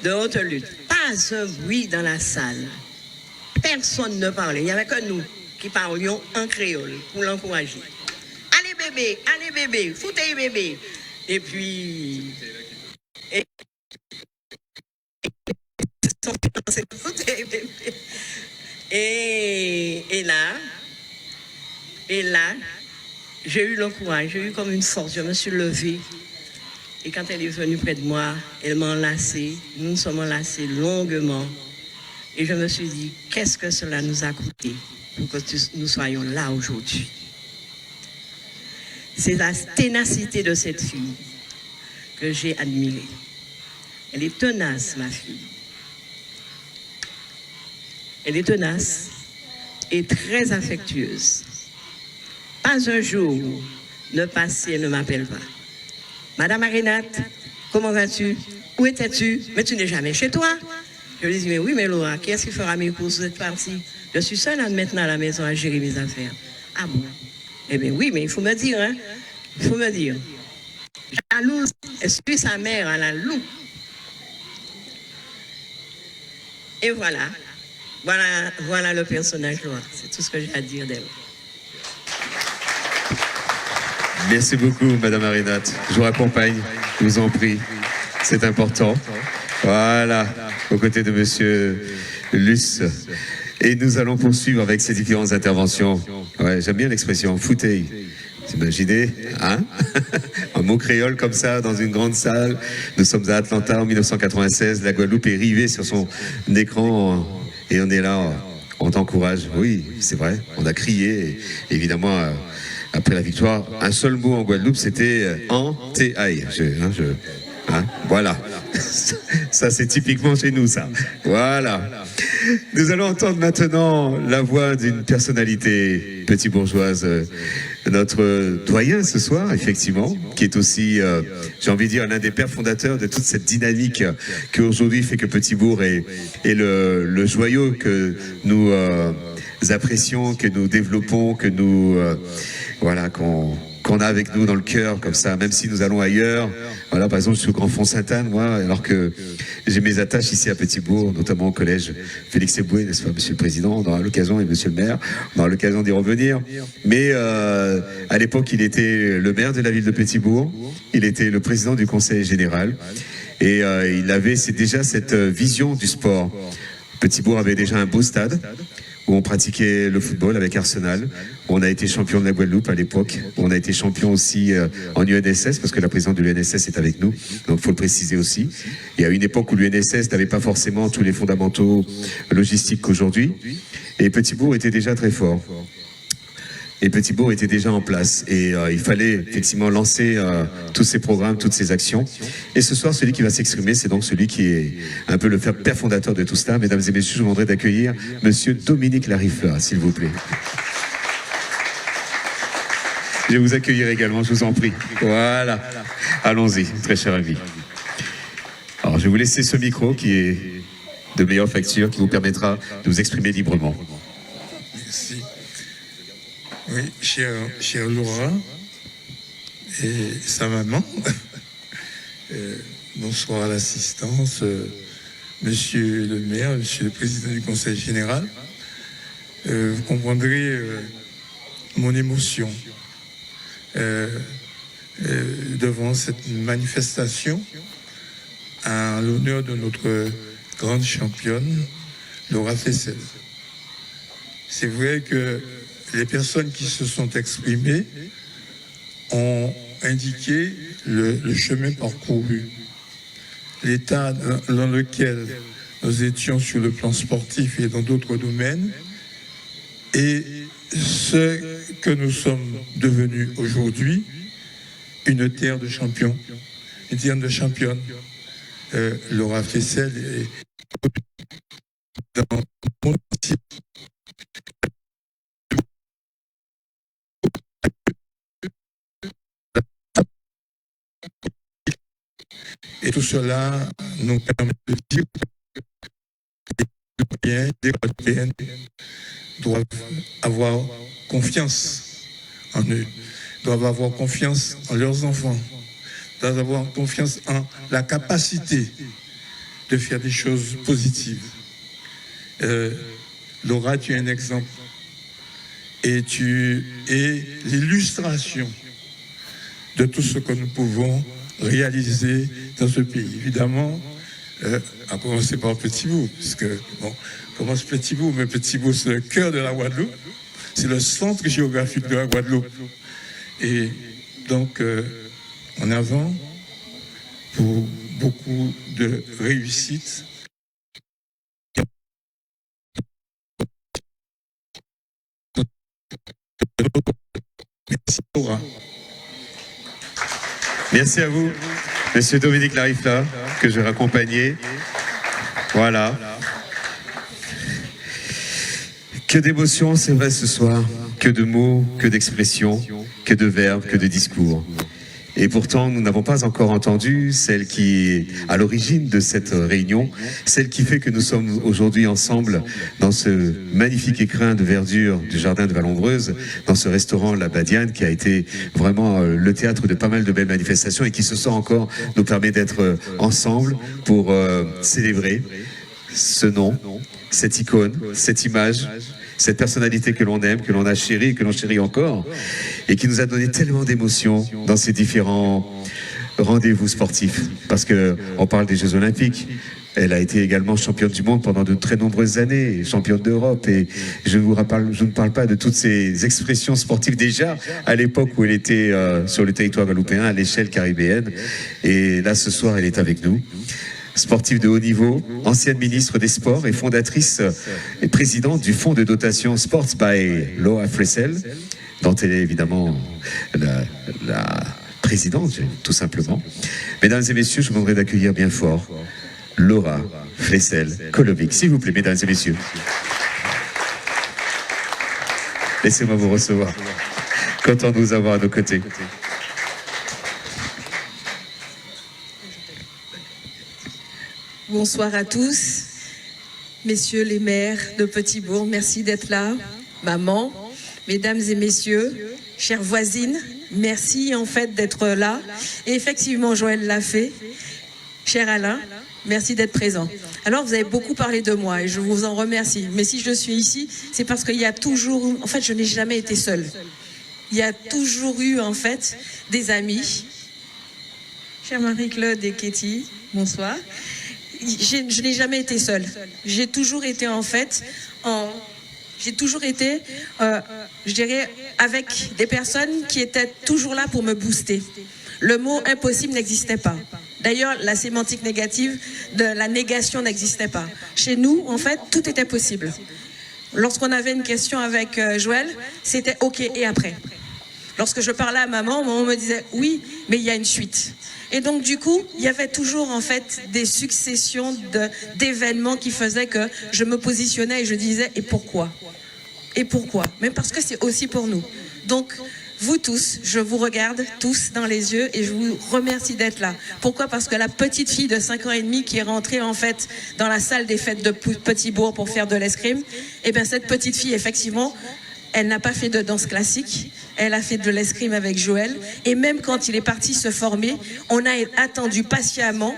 H: De haute lutte. Pas un bruit dans la salle. Personne ne parlait. Il n'y avait que nous qui parlions en créole pour l'encourager. Allez bébé, foutez bébé. Et puis... Et là, j'ai eu le courage, j'ai eu comme une force, je me suis levée. Et quand elle est venue près de moi, elle m'a enlacée, nous nous sommes enlacés longuement. Et je me suis dit, qu'est-ce que cela nous a coûté pour que nous soyons là aujourd'hui? C'est la ténacité de cette fille que j'ai admirée. Elle est tenace, ma fille. Elle est tenace et très affectueuse. Pas un jour ne passe si elle ne m'appelle pas. Madame Arinate, comment vas-tu? Où étais-tu? Mais tu n'es jamais chez toi. Je lui dis, mais oui, mais Laura, qui est-ce qui fera mes courses? Vous êtes partie. Je suis seule maintenant à la maison à gérer mes affaires. Ah bon? Eh bien oui, mais il faut me dire, hein? Il faut me dire. Jalouse, elle suit sa mère à la loupe. Et voilà. Voilà le personnage Laura. C'est tout ce que j'ai à dire d'elle.
C: Merci beaucoup, Madame Arinate. Je vous accompagne, je vous en prie. C'est important. Voilà, aux côtés de Monsieur Luce. Et nous allons poursuivre avec ces différentes interventions. Ouais, j'aime bien l'expression « foutez ». Vous imaginez, hein? Un mot créole comme ça, dans une grande salle. Nous sommes à Atlanta en 1996. La Guadeloupe est rivée sur son écran et on est là, on t'encourage. Oui, c'est vrai, on a crié, évidemment... Après la victoire, un seul mot en Guadeloupe, c'était en T-I. Voilà. Ça, c'est typiquement chez nous, ça. Voilà. Nous allons entendre maintenant la voix d'une personnalité petit bourgeoise, notre doyen ce soir, effectivement, qui est aussi, j'ai envie de dire, l'un des pères fondateurs de toute cette dynamique qui aujourd'hui fait que Petit-Bourg est le joyau que nous apprécions, que nous développons, que nous... voilà, qu'on qu'on a avec nous dans le cœur, comme ça, même si nous allons ailleurs. Voilà, par exemple, je suis au Grand Fond Sainte-Anne, moi, alors que j'ai mes attaches ici à Petit-Bourg, notamment au collège Félix Eboué, n'est-ce pas, Monsieur le Président, on aura l'occasion, et Monsieur le maire, on aura l'occasion d'y revenir. Mais à l'époque, il était le maire de la ville de Petit-Bourg, il était le président du conseil général, et il avait déjà cette vision du sport. Petit-Bourg avait déjà un beau stade, où on pratiquait le football avec Arsenal. On a été champion de la Guadeloupe à l'époque. On a été champion aussi en UNSS, parce que la présidente de l'UNSS est avec nous, donc il faut le préciser aussi. Il y a une époque où l'UNSS n'avait pas forcément tous les fondamentaux logistiques qu'aujourd'hui, et Petit-Bourg était déjà très fort. Et Petit-Bourg était déjà en place. Et il fallait effectivement lancer tous ces programmes, toutes ces actions. Et ce soir, celui qui va s'exprimer, c'est donc celui qui est un peu le père fondateur de tout cela. Mesdames et messieurs, je vous demanderai d'accueillir Monsieur Dominique Larifla, s'il vous plaît. Je vais vous accueillir également, je vous en prie. Voilà. Allons-y, très cher ami. Alors, je vais vous laisser ce micro qui est de meilleure facture, qui vous permettra de vous exprimer librement.
J: Merci. Oui, chère Laura et sa maman, bonsoir à l'assistance, monsieur le maire, monsieur le président du conseil général. Vous comprendrez mon émotion devant cette manifestation à l'honneur de notre grande championne, Laura Flessel. C'est vrai que les personnes qui se sont exprimées ont indiqué le chemin parcouru, l'état dans lequel nous étions sur le plan sportif et dans d'autres domaines, et ce que nous sommes devenus aujourd'hui, une terre de champions, une terre de championnes. Laura Flessel est dans mon métier. Et tout cela nous permet de dire que les Européens doivent avoir confiance en eux, doivent avoir confiance en leurs enfants, doivent avoir confiance en la capacité de faire des choses positives. Laura, tu es un exemple et tu es l'illustration de tout ce que nous pouvons réaliser dans ce pays. Évidemment, à commencer par Petit-Bourg, puisque, bon, commence Petit-Bourg, mais Petit-Bourg, c'est le cœur de la Guadeloupe, c'est le centre géographique de la Guadeloupe. Et donc, en avant pour beaucoup de réussite. Merci, Laura.
C: Merci à vous, Monsieur Dominique Larifla, que je vais raccompagner. Voilà. Que d'émotions, c'est vrai, ce soir. Que de mots, que d'expressions, que de verbes, que de discours. Et pourtant, nous n'avons pas encore entendu celle qui est à l'origine de cette réunion, celle qui fait que nous sommes aujourd'hui ensemble dans ce magnifique écrin de verdure du jardin de Vallombreuse, dans ce restaurant La Badiane qui a été vraiment le théâtre de pas mal de belles manifestations et qui ce soir encore nous permet d'être ensemble pour célébrer ce nom, cette icône, cette image, cette personnalité que l'on aime, que l'on a chérie et que l'on chérit encore, et qui nous a donné tellement d'émotions dans ces différents rendez-vous sportifs. Parce qu'on parle des Jeux Olympiques. Elle a été également championne du monde pendant de très nombreuses années, championne d'Europe. Et je ne parle pas de toutes ces expressions sportives déjà à l'époque où elle était sur le territoire guadeloupéen, à l'échelle caribéenne. Et là, ce soir, elle est avec nous. Sportive de haut niveau, ancienne ministre des Sports et fondatrice et présidente du fonds de dotation Sports by Laura Flessel, dont elle est évidemment la présidente, tout simplement. Mesdames et messieurs, je vous demanderai d'accueillir bien fort Laura Flessel Kolovic, s'il vous plaît, mesdames et messieurs. Laissez-moi vous recevoir. Content de vous avoir à nos côtés.
K: Bonsoir à tous, messieurs les maires de Petit-Bourg, merci d'être là, maman, mesdames et messieurs, chères voisines, merci en fait d'être là. Et effectivement, Joël l'a fait. Cher Alain, merci d'être présent. Alors, vous avez beaucoup parlé de moi et je vous en remercie. Mais si je suis ici, c'est parce qu'il y a toujours... En fait, je n'ai jamais été seule. Il y a toujours eu, en fait, des amis. Chère Marie-Claude et Katie, bonsoir. Je n'ai jamais été seule. J'ai toujours été, en fait, je dirais, avec des personnes qui étaient toujours là pour me booster. Le mot impossible n'existait pas. D'ailleurs, la sémantique négative de la négation n'existait pas. Chez nous, en fait, tout était possible. Lorsqu'on avait une question avec Joël, c'était OK, et après? Lorsque je parlais à maman me disait oui, mais il y a une suite. Et donc, du coup, il y avait toujours, en fait, des successions d'événements qui faisaient que je me positionnais et je disais « et pourquoi ?» Et pourquoi? Même parce que c'est aussi pour nous. Donc, vous tous, je vous regarde tous dans les yeux et je vous remercie d'être là. Pourquoi? Parce que la petite fille de 5 ans et demi qui est rentrée en fait dans la salle des fêtes de Petit-Bourg pour faire de l'escrime, eh bien cette petite fille, effectivement, elle n'a pas fait de danse classique, elle a fait de l'escrime avec Joël. Et même quand il est parti se former, on a attendu patiemment.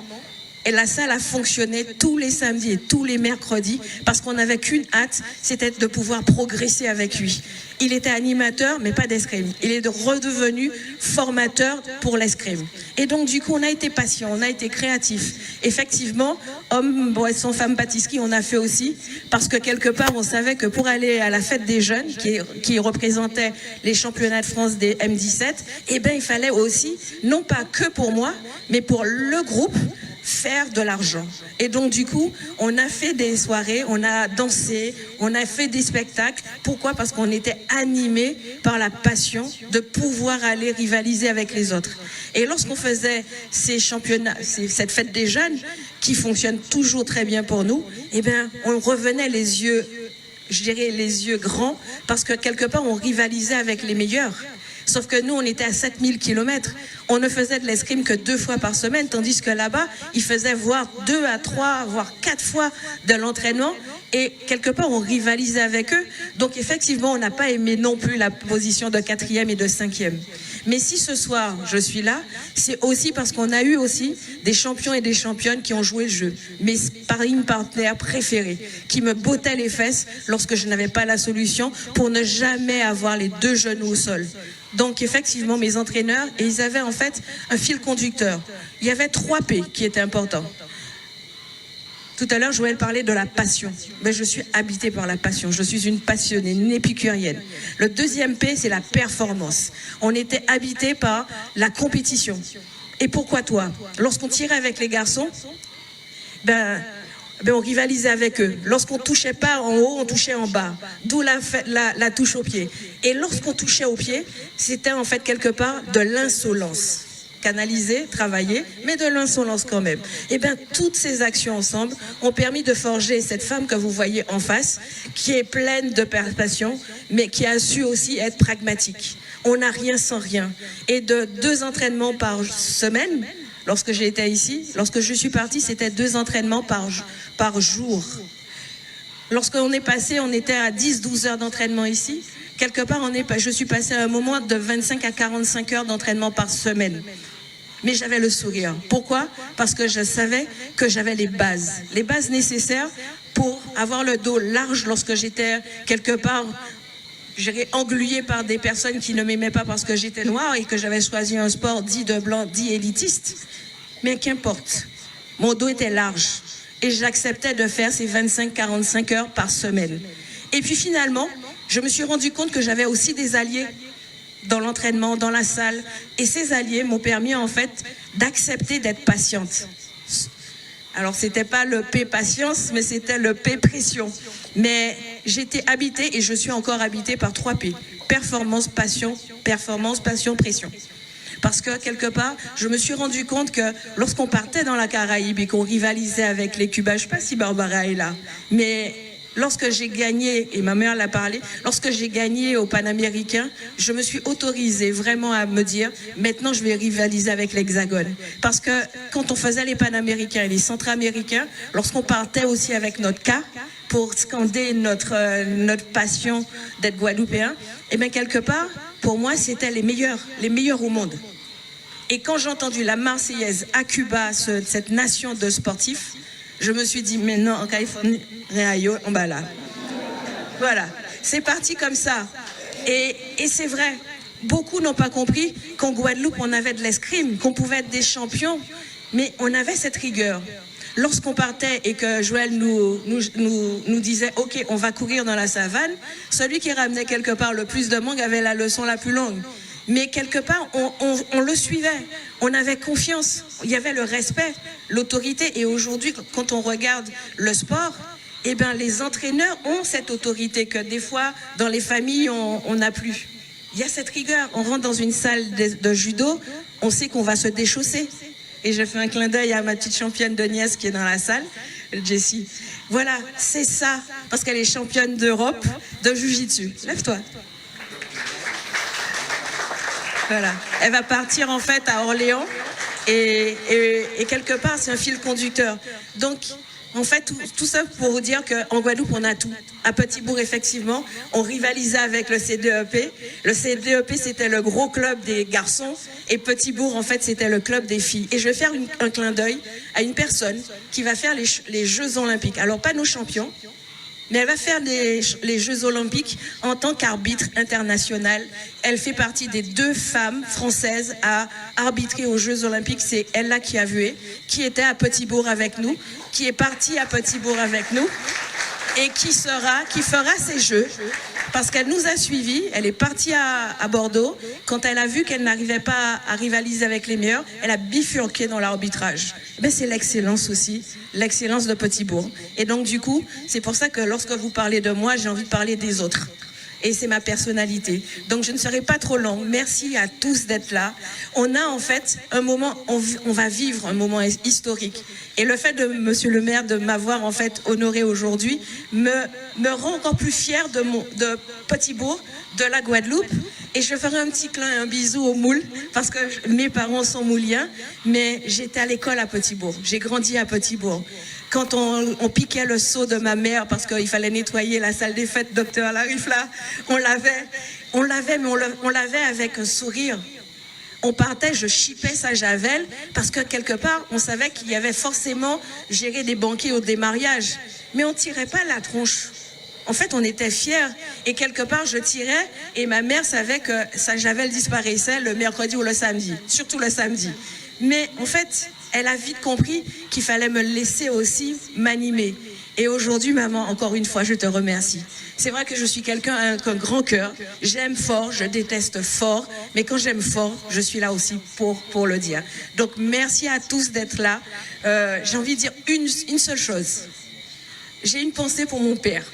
K: Et la salle a fonctionné tous les samedis et tous les mercredis parce qu'on n'avait qu'une hâte, c'était de pouvoir progresser avec lui. Il était animateur, mais pas d'escrime. Il est redevenu formateur pour l'escrime. Et donc, du coup, on a été patient, on a été créatif. Effectivement, homme, boisson, femme, pâtisserie, on a fait aussi parce que quelque part, on savait que pour aller à la fête des jeunes, qui représentait les championnats de France des M17, eh bien, il fallait aussi, non pas que pour moi, mais pour le groupe, faire de l'argent. Et donc, du coup, on a fait des soirées, on a dansé, on a fait des spectacles. Pourquoi? Parce qu'on était animés par la passion de pouvoir aller rivaliser avec les autres. Et lorsqu'on faisait ces championnats, cette fête des jeunes, qui fonctionne toujours très bien pour nous, eh bien, on revenait les yeux, je dirais les yeux grands, parce que quelque part, on rivalisait avec les meilleurs. Sauf que nous, on était à 7000 km. On ne faisait de l'escrime que 2 fois par semaine, tandis que là-bas, ils faisaient voire 2 à 3, voire 4 fois de l'entraînement. Et quelque part, on rivalisait avec eux. Donc effectivement, on n'a pas aimé non plus la position de 4e et de 5e. Mais si ce soir, je suis là, c'est aussi parce qu'on a eu aussi des champions et des championnes qui ont joué le jeu. Mes sparring partners préférés, qui me bottaient les fesses lorsque je n'avais pas la solution pour ne jamais avoir les 2 genoux au sol. Donc effectivement, mes entraîneurs, et ils avaient en fait un fil conducteur. Il y avait 3 P qui étaient importants. Tout à l'heure, Joël parlait de la passion. Mais je suis habitée par la passion. Je suis une passionnée, une épicurienne. Le 2e P, c'est la performance. On était habité par la compétition. Et pourquoi toi? Lorsqu'on tirait avec les garçons, on rivalisait avec eux. Lorsqu'on touchait pas en haut, on touchait en bas. D'où la touche au pied. Et lorsqu'on touchait au pied, c'était en fait quelque part de l'insolence. Canaliser, travailler, mais de l'insolence quand même. Et bien, toutes ces actions ensemble ont permis de forger cette femme que vous voyez en face, qui est pleine de passion, mais qui a su aussi être pragmatique. On n'a rien sans rien. Et de 2 entraînements par semaine, lorsque j'étais ici, lorsque je suis partie, c'était 2 entraînements par jour. Lorsqu'on est passé, on était à 10-12 heures d'entraînement ici. Quelque part, je suis passée à un moment de 25 à 45 heures d'entraînement par semaine. Mais j'avais le sourire. Pourquoi? Parce que je savais que j'avais les bases nécessaires pour avoir le dos large lorsque j'étais quelque part, engluée par des personnes qui ne m'aimaient pas parce que j'étais noire et que j'avais choisi un sport dit de blanc, dit élitiste. Mais qu'importe, mon dos était large et j'acceptais de faire ces 25-45 heures par semaine. Et puis finalement, je me suis rendu compte que j'avais aussi des alliés dans l'entraînement, dans la salle. Et ces alliés m'ont permis en fait d'accepter d'être patiente. Alors c'était pas le P patience, mais c'était le P pression. Mais j'étais habitée et je suis encore habitée par 3 P. Performance, passion, pression. Parce que quelque part, je me suis rendu compte que lorsqu'on partait dans la Caraïbe et qu'on rivalisait avec les Cubains, je ne sais pas si Barbara est là, mais lorsque j'ai gagné, et ma mère l'a parlé, lorsque j'ai gagné au Panaméricain, je me suis autorisée vraiment à me dire, maintenant je vais rivaliser avec l'Hexagone. Parce que quand on faisait les Panaméricains et les Centra-Américains, lorsqu'on partait aussi avec notre cas, pour scander notre passion d'être Guadeloupéen, et bien quelque part, pour moi, c'était les meilleurs au monde. Et quand j'ai entendu la Marseillaise à Cuba, cette nation de sportifs, je me suis dit, mais non, en Californie, on va là. Voilà, c'est parti comme ça. Et c'est vrai, beaucoup n'ont pas compris qu'en Guadeloupe, on avait de l'escrime, qu'on pouvait être des champions, mais on avait cette rigueur. Lorsqu'on partait et que Joël nous disait « Ok, on va courir dans la savane », celui qui ramenait quelque part le plus de mangue avait la leçon la plus longue. Mais quelque part, on le suivait, on avait confiance, il y avait le respect, l'autorité. Et aujourd'hui, quand on regarde le sport, eh ben, les entraîneurs ont cette autorité que des fois, dans les familles, on n'a plus. Il y a cette rigueur. On rentre dans une salle de judo, on sait qu'on va se déchausser. Et je fais un clin d'œil à ma petite championne de Nièce qui est dans la salle, Jessie. Voilà, c'est ça, parce qu'elle est championne d'Europe de Jiu-Jitsu. Lève-toi. Voilà, elle va partir en fait à Orléans et quelque part c'est un fil conducteur. Donc en fait tout ça pour vous dire qu'en Guadeloupe on a tout. À Petit-Bourg effectivement on rivalisait avec le CDEP. Le CDEP c'était le gros club des garçons et Petit-Bourg en fait c'était le club des filles. Et je vais faire un clin d'œil à une personne qui va faire les Jeux Olympiques. Alors pas nos champions, mais elle va faire les Jeux Olympiques en tant qu'arbitre international. Elle fait partie des 2 femmes françaises à arbitrer aux Jeux Olympiques. C'est Ella Chiavue, qui était à Petit-Bourg avec nous, qui est partie à Petit-Bourg avec nous et qui fera ces Jeux. Parce qu'elle nous a suivis, elle est partie à Bordeaux. Quand elle a vu qu'elle n'arrivait pas à rivaliser avec les meilleurs, elle a bifurqué dans l'arbitrage. Ben, c'est l'excellence aussi, l'excellence de Petit-Bourg. Et donc du coup, c'est pour ça que lorsque vous parlez de moi, j'ai envie de parler des autres. Et c'est ma personnalité. Donc je ne serai pas trop longue. Merci à tous d'être là. On a en fait un moment, on va vivre un moment historique. Et le fait de monsieur le maire de m'avoir en fait honoré aujourd'hui me rend encore plus fière de Petit-Bourg, de la Guadeloupe. Et je ferai un petit clin, un bisou aux moules, parce que mes parents sont mouliens, mais j'étais à l'école à Petit-Bourg. J'ai grandi à Petit-Bourg. Quand on piquait le seau de ma mère, parce qu'il fallait nettoyer la salle des fêtes, docteur Larifla, on l'avait, mais on l'avait avec un sourire. On partait, je chipais sa javel, parce que quelque part, on savait qu'il y avait forcément géré des banquets ou des mariages. Mais on ne tirait pas la tronche. En fait, on était fiers. Et quelque part, je tirais, et ma mère savait que sa javel disparaissait le mercredi ou le samedi, surtout le samedi. Mais en fait, elle a vite compris qu'il fallait me laisser aussi m'animer. Et aujourd'hui, maman, encore une fois, je te remercie. C'est vrai que je suis quelqu'un avec un grand cœur. J'aime fort, je déteste fort. Mais quand j'aime fort, je suis là aussi pour le dire. Donc, merci à tous d'être là. J'ai envie de dire une seule chose. J'ai une pensée pour mon père,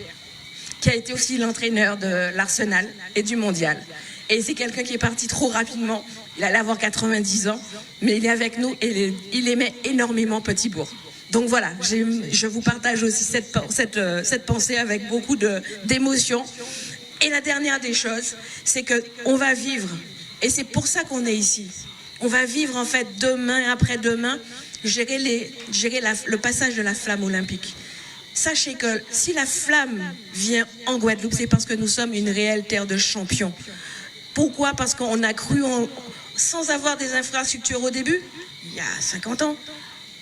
K: qui a été aussi l'entraîneur de l'Arsenal et du Mondial. Et c'est quelqu'un qui est parti trop rapidement. Il allait avoir 90 ans, mais il est avec nous et il aimait énormément Petit-Bourg. Donc voilà, je vous partage aussi cette pensée avec beaucoup d'émotion. Et la dernière des choses, c'est qu'on va vivre, et c'est pour ça qu'on est ici. On va vivre en fait demain et après-demain, gérer le passage de la flamme olympique. Sachez que si la flamme vient en Guadeloupe, c'est parce que nous sommes une réelle terre de champions. Pourquoi? Parce qu'on a cru, sans avoir des infrastructures au début, il y a 50 ans,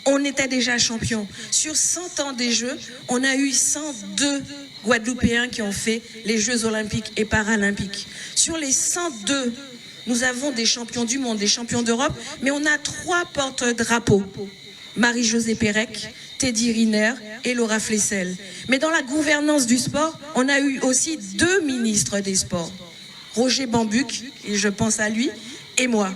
K: on était déjà champions. Sur 100 ans des Jeux, on a eu 102 Guadeloupéens qui ont fait les Jeux Olympiques et Paralympiques. Sur les 102, nous avons des champions du monde, des champions d'Europe, mais on a 3 porte-drapeaux. Marie-Josée Pérec, Teddy Riner et Laura Flessel. Mais dans la gouvernance du sport, on a eu aussi 2 ministres des sports. Roger Bambuc, et je pense à lui, et moi.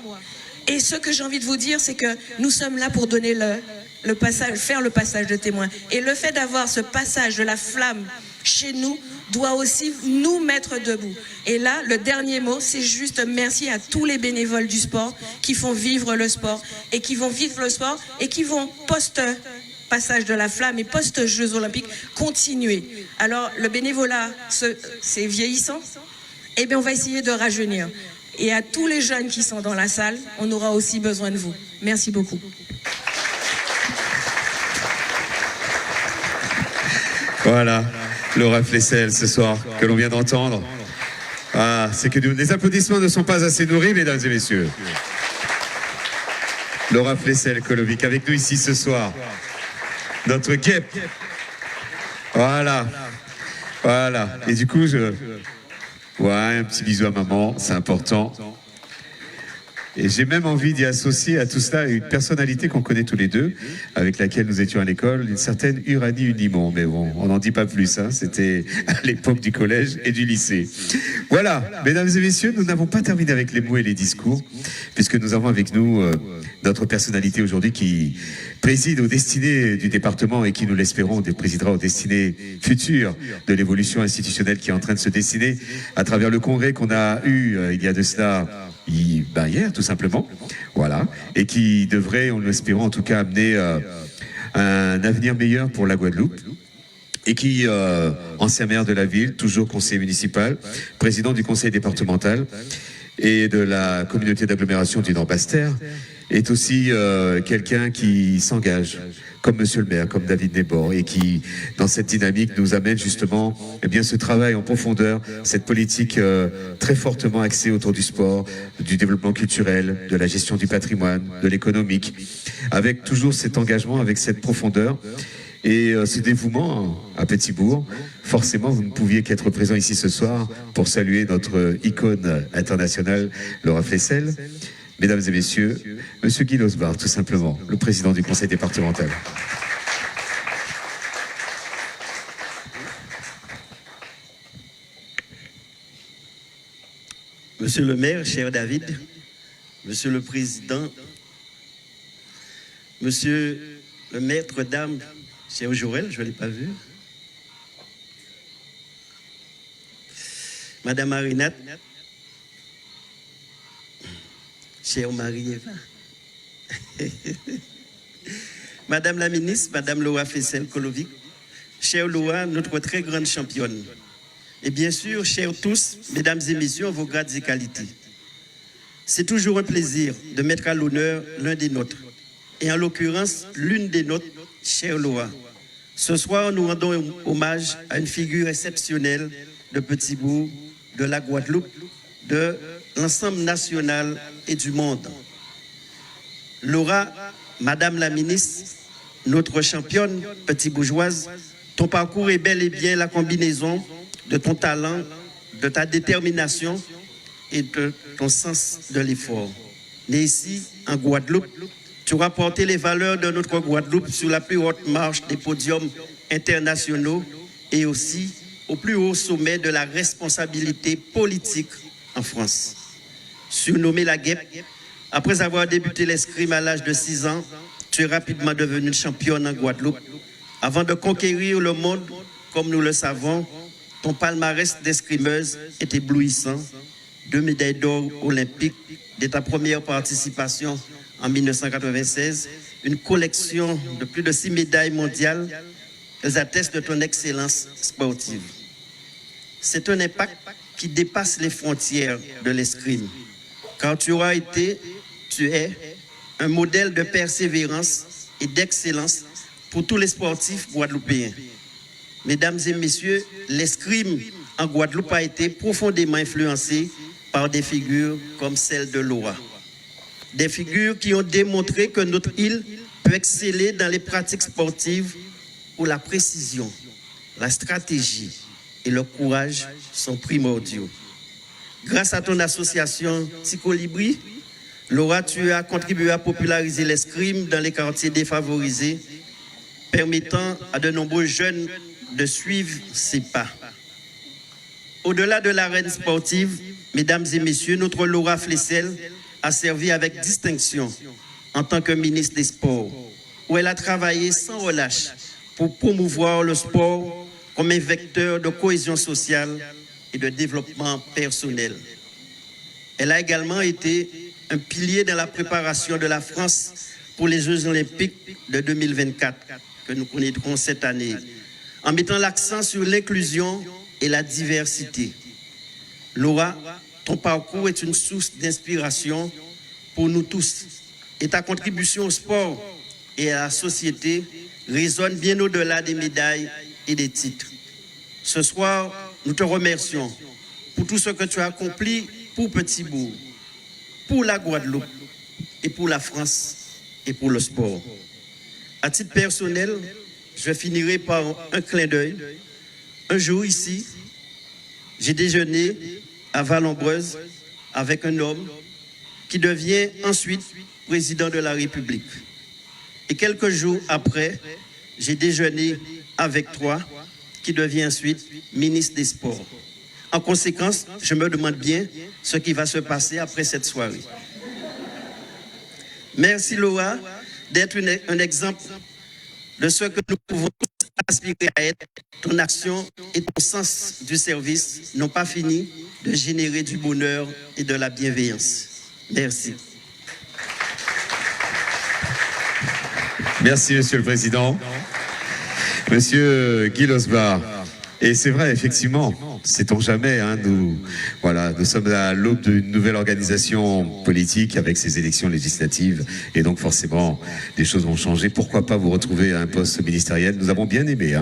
K: Et ce que j'ai envie de vous dire, c'est que nous sommes là pour donner le passage, faire le passage de témoin. Et le fait d'avoir ce passage de la flamme chez nous doit aussi nous mettre debout. Et là, le dernier mot, c'est juste merci à tous les bénévoles du sport qui font vivre le sport et qui vont vivre le sport et qui vont passage de la flamme et post-Jeux olympiques, continuer. Alors, le bénévolat, c'est vieillissant. Eh bien, on va essayer de rajeunir. Et à tous les jeunes qui sont dans la salle, on aura aussi besoin de vous. Merci beaucoup.
C: Voilà, Laura Flessel ce soir, que l'on vient d'entendre. Ah, c'est que les applaudissements ne sont pas assez nourris, mesdames et messieurs. Laura Flessel-Kolovic avec nous ici ce soir. Notre guêpe. Voilà. Voilà. Et du coup, ouais, un petit bisou à maman, c'est important. Et j'ai même envie d'y associer à tout cela une personnalité qu'on connaît tous les deux, avec laquelle nous étions à l'école, une certaine Uranie Unimont. Mais bon, on n'en dit pas plus, hein. C'était à l'époque du collège et du lycée. Voilà, mesdames et messieurs, nous n'avons pas terminé avec les mots et les discours, puisque nous avons avec nous notre personnalité aujourd'hui qui préside aux destinées du département et qui, nous l'espérons, présidera aux destinées futures de l'évolution institutionnelle qui est en train de se dessiner à travers le congrès qu'on a eu il y a de cela hier, tout simplement, voilà, et qui devrait, on l'espère en tout cas, amener un avenir meilleur pour la Guadeloupe, et qui, ancien maire de la ville, toujours conseiller municipal, président du conseil départemental et de la communauté d'agglomération du Nord-Bastère, est aussi quelqu'un qui s'engage, comme monsieur le maire, comme David Nebor, et qui, dans cette dynamique, nous amène justement ce travail en profondeur, cette politique très fortement axée autour du sport, du développement culturel, de la gestion du patrimoine, de l'économique, avec toujours cet engagement, avec cette profondeur et ce dévouement à Petit-Bourg. Forcément, vous ne pouviez qu'être présent ici ce soir pour saluer notre icône internationale, Laura Flessel. Mesdames et messieurs, monsieur Guy Losbar, tout simplement, le président du conseil départemental.
L: Monsieur le maire, cher David, monsieur le président, monsieur le maître d'âme, cher Joël, je ne l'ai pas vu, madame Marinette, chère Marie-Eva, madame la ministre, madame Laura Flessel-Kolovic, chère Laura, notre très grande championne, et bien sûr, chers tous, mesdames et messieurs, vos grades et qualités. C'est toujours un plaisir de mettre à l'honneur l'un des nôtres, et en l'occurrence, l'une des nôtres, chère Laura. Ce soir, nous rendons hommage à une figure exceptionnelle de Petit-Bourg, de la Guadeloupe, de l'ensemble national et du monde. Laura, madame la ministre, notre championne petit-bourgeoise, ton parcours est bel et bien la combinaison de ton talent, de ta détermination et de ton sens de l'effort. Né ici, en Guadeloupe, tu auras porté les valeurs de notre Guadeloupe sur la plus haute marche des podiums internationaux et aussi au plus haut sommet de la responsabilité politique en France. Surnommée la guêpe, après avoir débuté l'escrime à l'âge de 6 ans, tu es rapidement devenue championne en Guadeloupe. Avant de conquérir le monde, comme nous le savons, ton palmarès d'escrimeuse est éblouissant. 2 médailles d'or olympiques dès ta première participation en 1996, une collection de plus de 6 médailles mondiales. Elles attestent de ton excellence sportive. C'est un impact qui dépasse les frontières de l'escrime, car tu es un modèle de persévérance et d'excellence pour tous les sportifs guadeloupéens. Mesdames et messieurs, l'escrime en Guadeloupe a été profondément influencé par des figures comme celle de Laura. Des figures qui ont démontré que notre île peut exceller dans les pratiques sportives où la précision, la stratégie et le courage sont primordiaux. Grâce à ton association Ticolibri, Laura, tu as contribué à populariser l'escrime dans les quartiers défavorisés, permettant à de nombreux jeunes de suivre ses pas. Au-delà de l'arène sportive, mesdames et messieurs, notre Laura Flessel a servi avec distinction en tant que ministre des Sports, où elle a travaillé sans relâche pour promouvoir le sport comme un vecteur de cohésion sociale et de développement personnel. Elle a également été un pilier dans la préparation de la France pour les Jeux olympiques de 2024, que nous connaîtrons cette année, en mettant l'accent sur l'inclusion et la diversité. Laura, ton parcours est une source d'inspiration pour nous tous et ta contribution au sport et à la société résonne bien au-delà des médailles et des titres. Ce soir, nous te remercions pour tout ce que tu as accompli pour Petit-Bourg, pour la Guadeloupe et pour la France et pour le sport. À titre personnel, je finirai par un clin d'œil. Un jour ici, j'ai déjeuné à Val-en-Breuse avec un homme qui devient ensuite président de la République. Et quelques jours après, j'ai déjeuné avec toi, qui devient ensuite ministre des Sports. En conséquence, je me demande bien ce qui va se passer après cette soirée. Merci Laura d'être un exemple de ce que nous pouvons aspirer à être. Ton action et ton sens du service n'ont pas fini de générer du bonheur et de la bienveillance. Merci.
C: Merci, Monsieur le Président. Monsieur Guy Losbar. Et c'est vrai, effectivement, sait-on jamais, hein, nous sommes à l'aube d'une nouvelle organisation politique avec ces élections législatives et donc forcément, des choses vont changer. Pourquoi pas vous retrouver à un poste ministériel? Nous avons bien aimé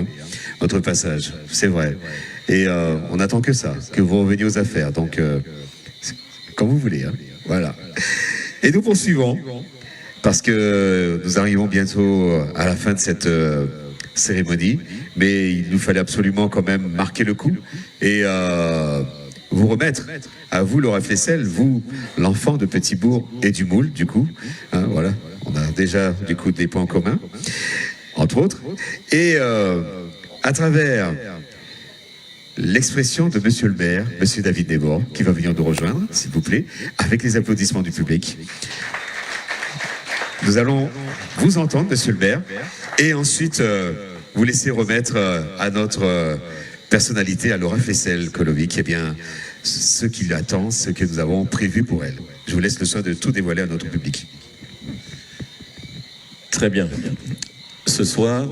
C: votre passage, c'est vrai. Et on n'attend que ça, que vous reveniez aux affaires. Donc, comme vous voulez, voilà. Et nous poursuivons, parce que nous arrivons bientôt à la fin de cette cérémonie, mais il nous fallait absolument quand même marquer le coup et vous remettre à vous, Laura Flessel, vous, l'enfant de Petit-Bourg et du Moule, du coup, voilà, on a déjà du coup des points communs, entre autres, et à travers l'expression de Monsieur le maire, Monsieur David Desbords, qui va venir nous rejoindre, s'il vous plaît, avec les applaudissements du public. Nous allons vous entendre, Monsieur le maire, et ensuite vous laisser remettre à notre personnalité, à Laura Flessel-Colovic, eh bien, ce qui l'attend, ce que nous avons prévu pour elle. Je vous laisse le soin de tout dévoiler à notre public.
D: Très bien. Ce soir,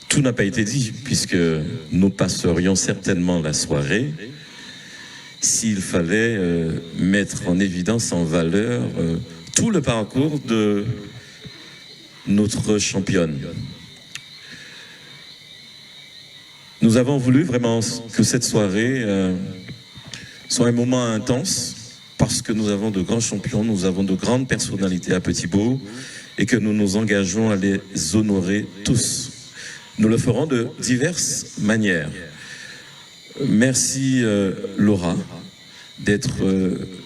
D: tout n'a pas été dit, puisque nous passerions certainement la soirée s'il fallait mettre en évidence, en valeur, tout le parcours de notre championne. Nous avons voulu vraiment que cette soirée soit un moment intense, parce que nous avons de grands champions, nous avons de grandes personnalités à Petit-Bourg, et que nous nous engageons à les honorer tous. Nous le ferons de diverses manières. Merci Laura d'être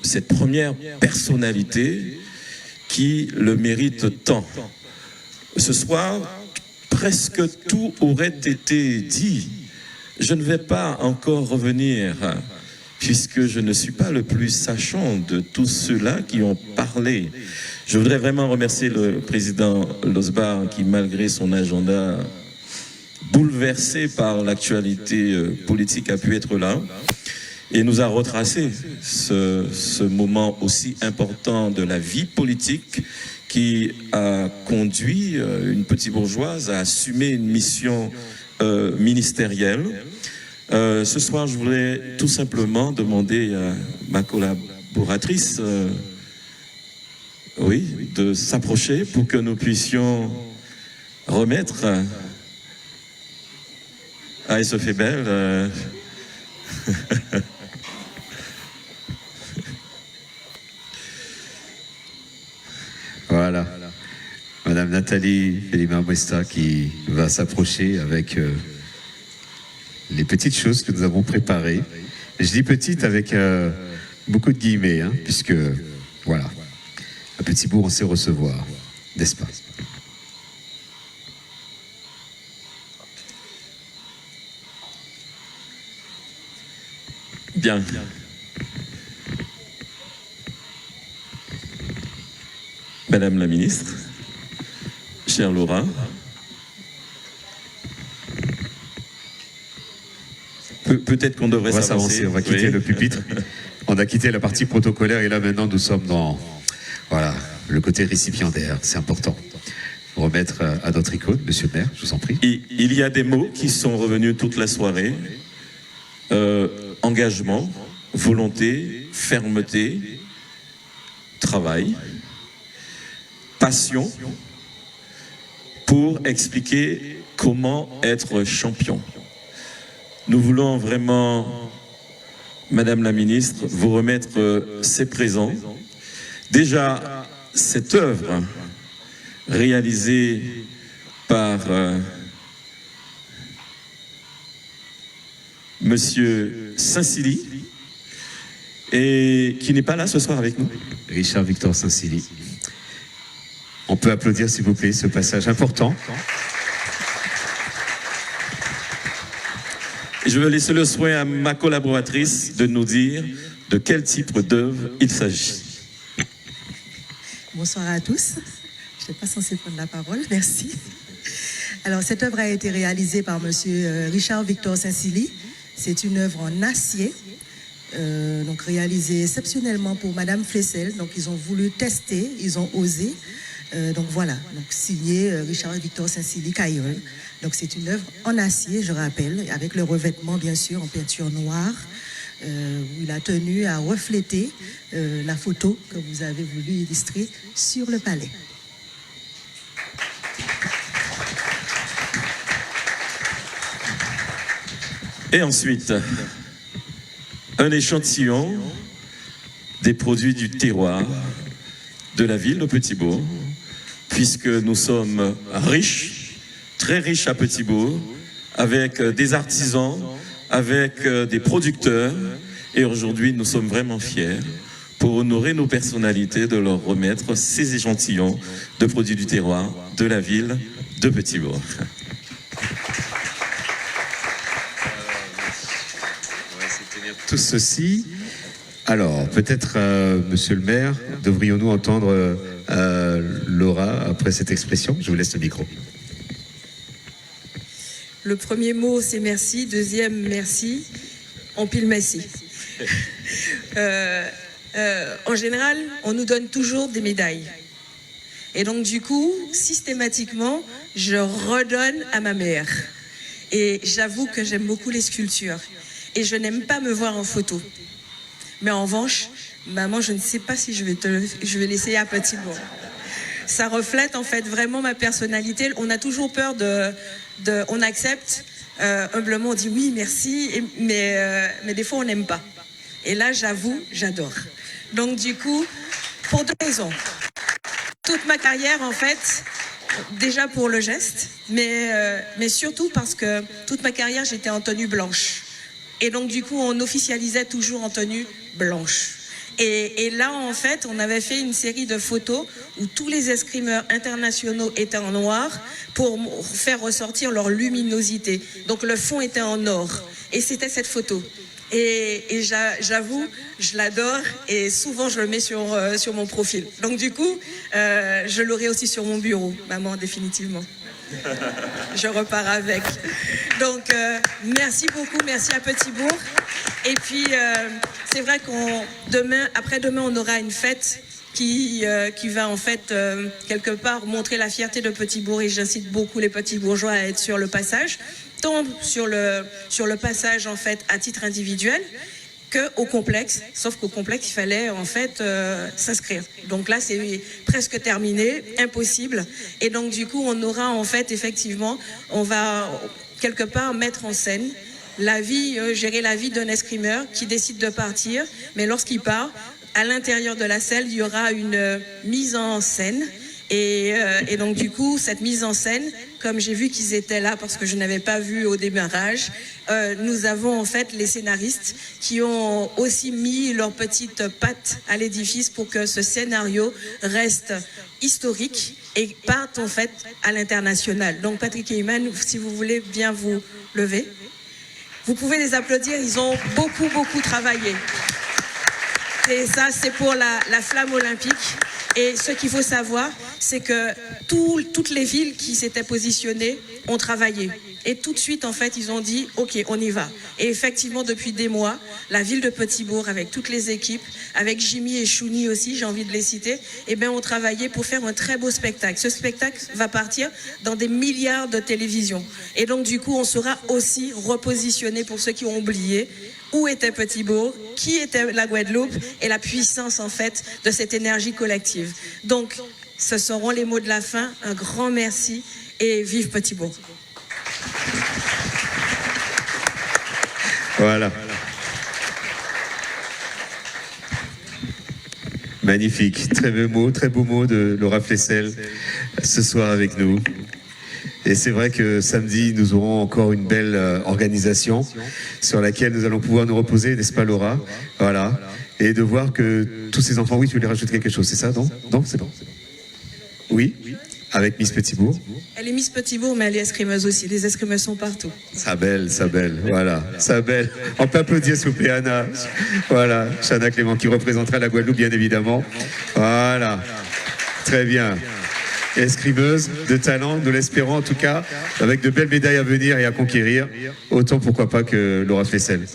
D: cette première personnalité qui le mérite tant. Ce soir, presque tout aurait été dit. Je ne vais pas encore revenir, puisque je ne suis pas le plus sachant de tous ceux-là qui ont parlé. Je voudrais vraiment remercier le président Losbar qui, malgré son agenda bouleversé par l'actualité politique, a pu être là et nous a retracé ce moment aussi important de la vie politique qui a conduit une petite bourgeoise à assumer une mission ministérielle. Ce soir, je voulais tout simplement demander à ma collaboratrice de s'approcher pour que nous puissions remettre elle se fait belle.
C: Voilà. Madame Nathalie Felima-Mouesta qui va s'approcher avec les petites choses que nous avons préparées. Et je dis petites avec beaucoup de guillemets, puisque, voilà, à Petit-Bourg, on sait recevoir, n'est-ce pas?
D: Bien. Madame la ministre, chère Laura, peut-être qu'on devrait s'avancer.
C: On va quitter le pupitre. On a quitté la partie protocolaire et là maintenant nous sommes dans le côté récipiendaire. C'est important. remettre à notre icône, monsieur le maire, je vous en prie.
D: Il y a des mots qui sont revenus toute la soirée. Engagement, volonté, fermeté, travail, passion, pour expliquer comment être champion. Nous voulons vraiment, Madame la ministre, vous remettre ces présents. Déjà, cette œuvre réalisée par Monsieur Saint-Silly, et qui n'est pas là ce soir avec nous.
C: Richard Victor Saint-Silly. On peut applaudir, s'il vous plaît, ce passage important.
D: Et je veux laisser le soin à ma collaboratrice de nous dire de quel type d'œuvre il s'agit.
M: Bonsoir à tous. Je n'étais pas censée prendre la parole, merci. Alors, cette œuvre a été réalisée par monsieur Richard Victor Saint-Silly. C'est une œuvre en acier, donc réalisée exceptionnellement pour madame Flessel. Donc, ils ont voulu tester, ils ont osé. Donc voilà, donc signé Richard Victor Saint-Silly Cailleul. Donc c'est une œuvre en acier, je rappelle, avec le revêtement bien sûr en peinture noire, où il a tenu à refléter la photo que vous avez voulu illustrer sur le palais.
D: Et ensuite, un échantillon des produits du terroir de la ville de Petit-Bourg, puisque nous sommes riches, très riches à Petit-Bourg, avec des artisans, avec des producteurs, et aujourd'hui nous sommes vraiment fiers pour honorer nos personnalités de leur remettre ces échantillons de produits du terroir de la ville de Petit-Bourg.
C: Tout ceci. Alors, peut-être, monsieur le maire, devrions-nous entendre Laura après cette expression? Je vous laisse le micro.
K: Le premier mot, c'est merci. Deuxième, merci. En pile, merci. En général, on nous donne toujours des médailles. Et donc, du coup, systématiquement, je redonne à ma mère. Et j'avoue que j'aime beaucoup les sculptures. Et je n'aime pas me voir en photo. Mais en revanche, maman, je ne sais pas si je vais l'essayer à Petit-Bourg. Ça reflète en fait vraiment ma personnalité. On a toujours peur on accepte, humblement on dit oui, merci, mais des fois on n'aime pas. Et là, j'avoue, j'adore. Donc du coup, pour deux raisons. Toute ma carrière en fait, déjà pour le geste, mais surtout parce que toute ma carrière, j'étais en tenue blanche. Et donc, du coup, on officialisait toujours en tenue blanche. Et là, en fait, on avait fait une série de photos où tous les escrimeurs internationaux étaient en noir pour faire ressortir leur luminosité. Donc, le fond était en or. Et c'était cette photo. Et j'avoue, je l'adore et souvent, je le mets sur mon profil. Donc, du coup, je l'aurai aussi sur mon bureau, maman, définitivement. Je repars avec. Donc, merci beaucoup, merci à Petit-Bourg. Et puis, c'est vrai après-demain, on aura une fête qui va en fait, quelque part, montrer la fierté de Petit-Bourg. Et j'incite beaucoup les Petits-Bourgeois à être sur le passage, tant sur le passage, en fait, à titre individuel, qu'au complexe, sauf qu'au complexe, il fallait en fait s'inscrire. Donc là, c'est presque terminé, impossible. Et donc du coup, on aura en fait, effectivement, on va quelque part mettre en scène gérer la vie d'un escrimeur qui décide de partir, mais lorsqu'il part, à l'intérieur de la salle, il y aura une mise en scène. Et donc du coup, cette mise en scène, comme j'ai vu qu'ils étaient là parce que je n'avais pas vu au démarrage, nous avons en fait les scénaristes qui ont aussi mis leurs petites pattes à l'édifice pour que ce scénario reste historique et parte en fait à l'international. Donc Patrick et Iman, si vous voulez bien vous lever. Vous pouvez les applaudir, ils ont beaucoup travaillé. Et ça, c'est pour la flamme olympique. Et ce qu'il faut savoir, c'est que toutes les villes qui s'étaient positionnées ont travaillé. Et tout de suite, en fait, ils ont dit, OK, on y va. Et effectivement, depuis des mois, la ville de Petit-Bourg, avec toutes les équipes, avec Jimmy et Chouni aussi, j'ai envie de les citer, eh bien, ont travaillé pour faire un très beau spectacle. Ce spectacle va partir dans des milliards de télévisions. Et donc, du coup, on sera aussi repositionné pour ceux qui ont oublié où était Petit-Bourg, qui était la Guadeloupe et la puissance, en fait, de cette énergie collective. Donc, ce seront les mots de la fin. Un grand merci et vive Petit-Bourg.
C: Voilà. Magnifique. Très beau mot de Laura Flessel ce soir avec nous. Et c'est vrai que samedi, nous aurons encore une belle organisation sur laquelle nous allons pouvoir nous reposer, n'est-ce pas Laura? Voilà. Et de voir que tous ces enfants, oui, tu voulais rajouter quelque chose, c'est ça? Non? Non, c'est bon. Oui, avec Miss Petit-Bourg.
K: Elle est Miss Petit-Bourg, mais elle est escrimeuse aussi. Les escrimeuses sont partout.
C: Sa belle, voilà. Sa belle. On peut applaudir, s'il vous plaît, Anna. Voilà, Chana Clément, qui représentera la Guadeloupe, bien évidemment. Voilà. Très bien. Escrimeuse de talent, nous l'espérons en tout cas, avec de belles médailles à venir et à conquérir, autant pourquoi pas que Laura Flessel.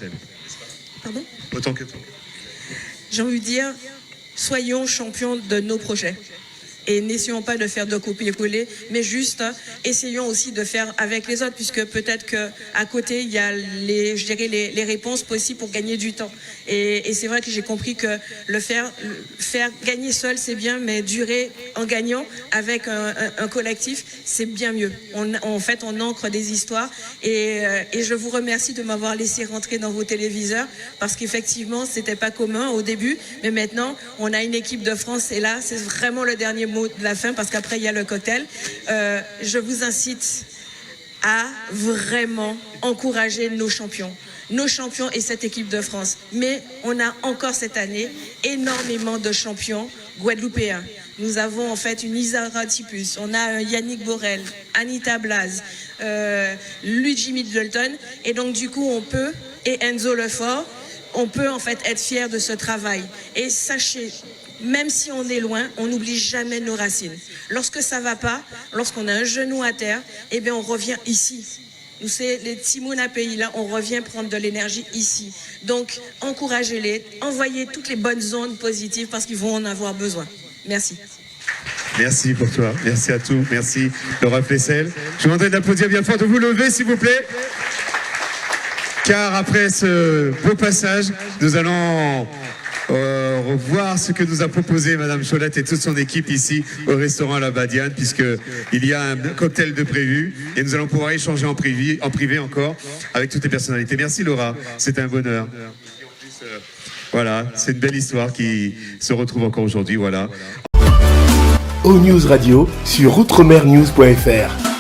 K: Pardon?
C: Autant que toi.
K: J'ai envie de dire, soyons champions de nos projets. Et n'essayons pas de faire de copier-coller, mais juste essayons aussi de faire avec les autres, puisque peut-être qu'à côté, il y a les réponses possibles pour gagner du temps. Et c'est vrai que j'ai compris que faire gagner seul, c'est bien, mais durer en gagnant avec un collectif, c'est bien mieux. En fait, on ancre des histoires. Et je vous remercie de m'avoir laissé rentrer dans vos téléviseurs, parce qu'effectivement, c'était pas commun au début, mais maintenant, on a une équipe de France, et là, c'est vraiment le dernier mot de la fin, parce qu'après il y a le cocktail. Je vous incite à vraiment encourager nos champions et cette équipe de France. Mais on a encore cette année énormément de champions guadeloupéens. Nous avons en fait une Isara Tipus, on a un Yannick Borel, Anita Blaz, Luigi Middleton, et donc du coup on peut, et Enzo Lefort, on peut en fait être fiers de ce travail. Et sachez, même si on est loin, on n'oublie jamais nos racines. Lorsque ça ne va pas, lorsqu'on a un genou à terre, eh bien on revient ici. Nous, c'est les Timounes à pays là, on revient prendre de l'énergie ici. Donc, encouragez-les, envoyez toutes les bonnes ondes positives parce qu'ils vont en avoir besoin. Merci.
C: Merci pour toi, merci à tous, merci Laura Flessel. Je vous demanderai d'applaudir bien fort, de vous lever s'il vous plaît. Car après ce beau passage, nous allons revoir ce que nous a proposé Madame Cholette et toute son équipe ici au restaurant La Badiane, puisqu'il y a un cocktail de prévu et nous allons pouvoir échanger en privé encore avec toutes les personnalités. Merci Laura, c'est un bonheur. Voilà, c'est une belle histoire qui se retrouve encore aujourd'hui. Voilà.
N: O News Radio sur outremernews.fr.